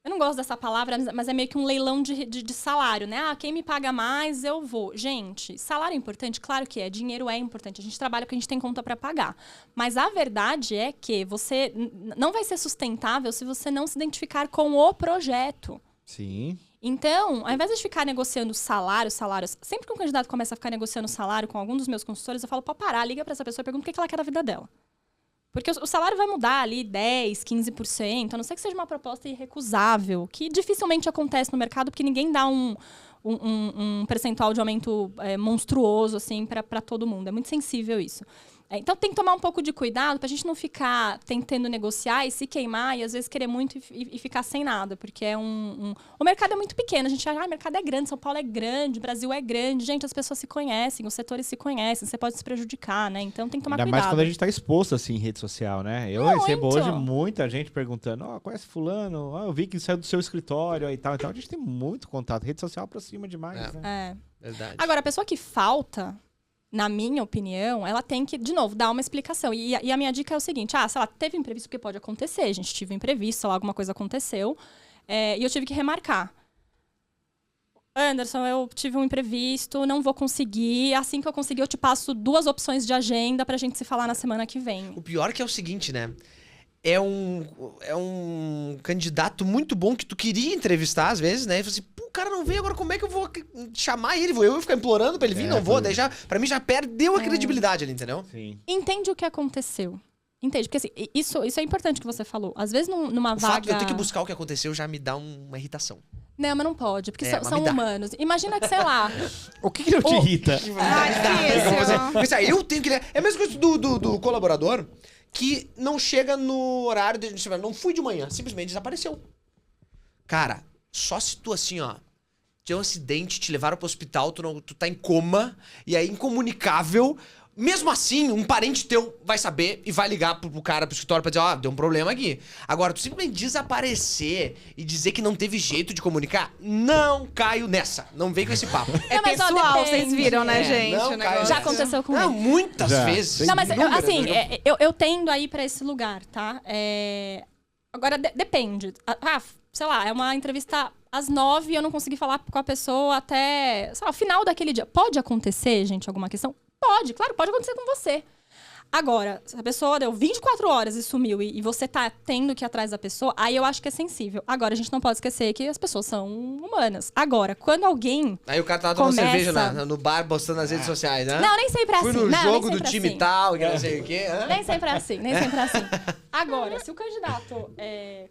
eu não gosto dessa palavra, mas é meio que um leilão de salário, né? Quem me paga mais, eu vou. Gente, salário é importante? Claro que é. Dinheiro é importante. A gente trabalha porque a gente tem conta para pagar. Mas a verdade é que você não vai ser sustentável se você não se identificar com o projeto. Sim. Então, ao invés de ficar negociando salários, sempre que um candidato começa a ficar negociando salário com algum dos meus consultores, eu falo, pode parar, liga para essa pessoa e pergunta o que ela quer da vida dela. Porque o salário vai mudar ali 10%, 15%, a não ser que seja uma proposta irrecusável, que dificilmente acontece no mercado, porque ninguém dá um percentual de aumento monstruoso assim, para todo mundo. É muito sensível isso. Então tem que tomar um pouco de cuidado para a gente não ficar tentando negociar e se queimar e às vezes querer muito e ficar sem nada, porque o mercado é muito pequeno. A gente acha, o mercado é grande, São Paulo é grande, o Brasil é grande. Gente, as pessoas se conhecem, os setores se conhecem, você pode se prejudicar, né? Então tem que tomar Ainda cuidado. mais quando a gente tá exposto, assim, em rede social, né? Eu recebo hoje muita gente perguntando, conhece fulano? Eu vi que saiu do seu escritório e tal. Então a gente tem muito contato. Rede social aproxima demais, né? Verdade. Agora, a pessoa que falta, na minha opinião, ela tem que, de novo, dar uma explicação. E a minha dica é o seguinte, sei lá, teve imprevisto, porque pode acontecer. A gente tive imprevisto, sei lá, alguma coisa aconteceu. E eu tive que remarcar. Anderson, eu tive um imprevisto, não vou conseguir. Assim que eu conseguir, eu te passo 2 opções de agenda pra gente se falar na semana que vem. O pior que é o seguinte, né? É um candidato muito bom que tu queria entrevistar, às vezes, né? E fala assim, o cara não veio, agora como é que eu vou chamar ele? Eu vou ficar implorando pra ele vir? Não vou. Daí pra mim já perdeu a credibilidade ali, entendeu? Sim. Entende o que aconteceu. Entende? Porque assim, isso é importante que você falou. Às vezes numa O vaga... fato de eu ter que buscar o que aconteceu já me dá uma irritação. Não, mas não pode, porque Mas são me dá. humanos. Imagina que, sei lá... O que não te irrita? Mas eu tenho que... É a mesma coisa do colaborador que não chega no horário, não fui de manhã, simplesmente desapareceu. Cara, só se tu assim, tem um acidente, te levaram pro hospital, tu tá em coma, e é incomunicável. Mesmo assim, um parente teu vai saber e vai ligar pro cara, pro escritório pra dizer, deu um problema aqui. Agora, tu simplesmente desaparecer e dizer que não teve jeito de comunicar, não caio nessa. Não vem com esse papo. É mas, ó, pessoal, depende. vocês viram, né, gente? não o caio negócio. Já nessa. aconteceu comigo. Não, muitas Já. vezes. Não, mas Inúmeras, assim, né? eu tendo a ir pra esse lugar, tá? Agora, depende. Sei lá, é uma entrevista às 9 e eu não consegui falar com a pessoa até, sei lá, o final daquele dia. Pode acontecer, gente, alguma questão? Pode, claro, pode acontecer com você. Agora, se a pessoa deu 24 horas e sumiu e você tá tendo que ir atrás da pessoa, aí eu acho que é sensível. Agora, a gente não pode esquecer que as pessoas são humanas. Agora, quando alguém... Aí o cara tava tomando começa- cerveja no bar, postando nas redes sociais, né? Não, nem sempre é assim. Fui no Não, nem jogo do sempre é time assim. tal, que não sei o quê. Nem sempre é assim, nem sempre é assim. Agora, se o candidato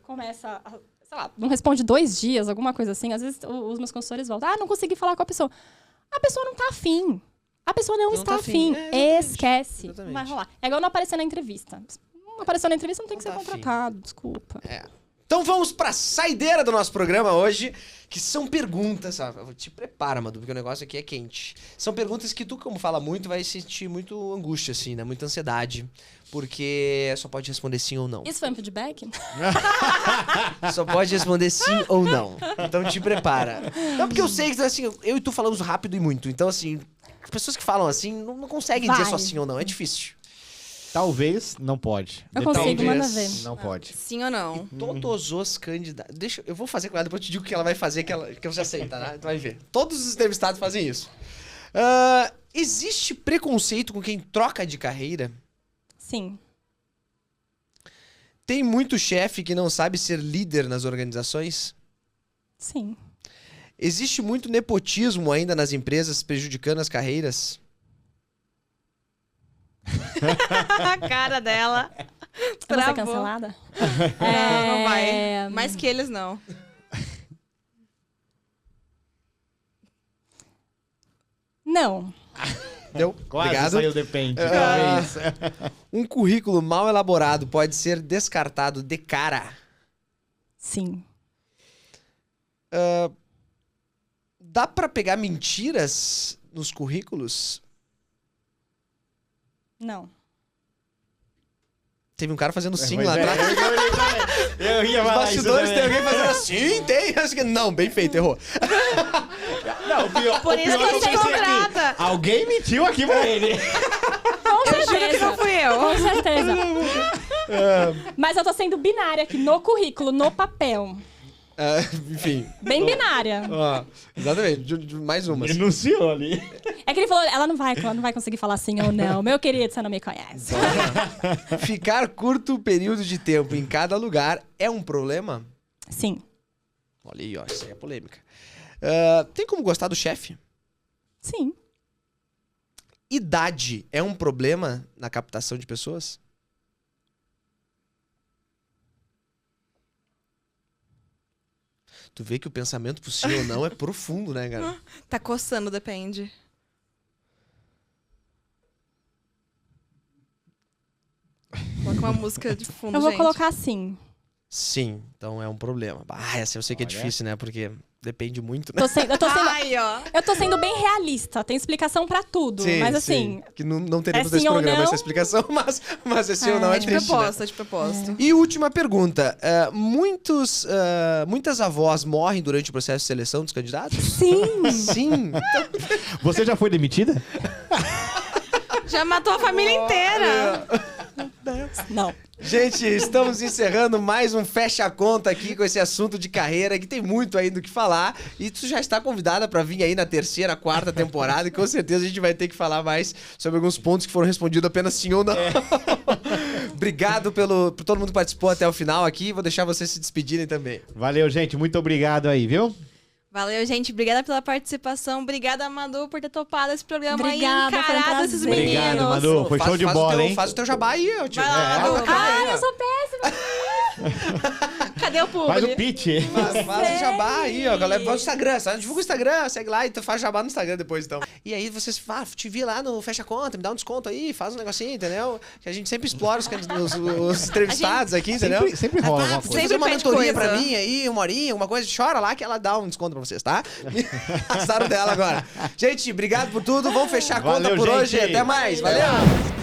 começa, sei lá, não responde 2 dias, alguma coisa assim, às vezes os meus consultores voltam, não consegui falar com a pessoa. A pessoa não tá afim. A pessoa não está tá afim. afim. Exatamente. Esquece. Exatamente. Não vai rolar. É igual não aparecer na entrevista. Não apareceu na entrevista, não tem que Não ser tá afim. contratado, desculpa. Então vamos pra saideira do nosso programa hoje, que são perguntas. Te prepara, Madu, porque o negócio aqui é quente. São perguntas que tu, como fala muito, vai sentir muito angústia, assim, né? Muita ansiedade. Porque só pode responder sim ou não. Isso foi um feedback? Só pode responder sim ou não. Então te prepara. Não, porque eu sei que assim, eu e tu falamos rápido e muito. Então, assim, as pessoas que falam assim não conseguem dizer só sim ou não. É difícil. Talvez não pode. Eu consigo, Talvez manda ver. não pode. Sim ou não? Todos os candidatos. Eu vou fazer com ela, depois eu te digo o que ela vai fazer, que eu já sei, tá? Tu vai ver. Todos os entrevistados fazem isso. Existe preconceito com quem troca de carreira? Sim. Tem muito chefe que não sabe ser líder nas organizações? Sim. Existe muito nepotismo ainda nas empresas prejudicando as carreiras? A cara dela. Eu vou ser Travou. cancelada? Não vai. Mais que eles, não. Não. Deu? Quase Obrigado. saiu depende. Ah. Talvez. Um currículo mal elaborado pode ser descartado de cara? Sim. Dá pra pegar mentiras nos currículos? Não. Teve um cara fazendo sim Pois lá é, atrás. Eu ia Os falar isso bastidores tem também. alguém fazendo assim, tem. Acho que não, bem feito, errou. Não, o pior, Por o isso pior que eu eu sou pensei cobrada. aqui, alguém mentiu aqui pra ele. Com Eu juro que certeza. não fui eu. Com certeza. Mas eu tô sendo binária aqui no currículo, no papel. Enfim. Bem binária. Ó, exatamente. Mais uma. Denunciou ali. É que ele falou, ela não vai conseguir falar sim ou não. Meu querido, você não me conhece. Ficar curto período de tempo em cada lugar é um problema? Sim. Olha aí, ó, isso aí é polêmica. Tem como gostar do chefe? Sim. Idade é um problema na captação de pessoas? Tu vê que o pensamento pro sim ou não é profundo, né, cara? Tá coçando, depende. Coloca uma música de fundo, Eu vou gente. colocar sim. Sim, então é um problema. Essa eu sei que é Olha. difícil, né? Porque depende muito, né? Ai, ó. Eu tô sendo bem realista. Tem explicação pra tudo. mas assim, sim. Que não teremos é nesse sim ou programa não? essa explicação, mas esse sim ou não é De triste, né? propósito, de propósito. E última pergunta. Muitas avós morrem durante o processo de seleção dos candidatos? sim. Sim. Você já foi demitida? Já matou a família inteira. Não. Gente, estamos encerrando mais um Fecha a Conta aqui com esse assunto de carreira, que tem muito aí do que falar. E tu já está convidada para vir aí na terceira, quarta temporada, e com certeza a gente vai ter que falar mais sobre alguns pontos que foram respondidos apenas sim ou não. Obrigado por todo mundo que participou até o final aqui. Vou deixar vocês se despedirem também. Valeu, gente. Muito obrigado aí, viu? Valeu, gente. Obrigada pela participação. Obrigada, Madu, por ter topado esse programa Obrigada, aí, foi um encarado esses prazer. meninos. Obrigado, Madu. Foi show de bola, hein? Faz o teu jabá aí, eu Vai lá, Madu. Ai, eu sou péssima. Cadê o público? Faz o pitch. Faz o jabá aí, ó, galera. Vai no Instagram, sabe? Divulga o Instagram, segue lá e tu faz jabá no Instagram depois, então. E aí vocês te vi lá no Fecha Conta, me dá um desconto aí, faz um negocinho, entendeu? Que a gente sempre explora os entrevistados aqui, entendeu? Sempre rola alguma coisa. Fazer Sempre uma pede mentoria coisa. pra mim aí, uma horinha, alguma coisa, chora lá que ela dá um desconto pra vocês, tá? Passaram dela agora. Gente, obrigado por tudo. Vamos fechar a conta Valeu, por gente. hoje. Até mais. Valeu!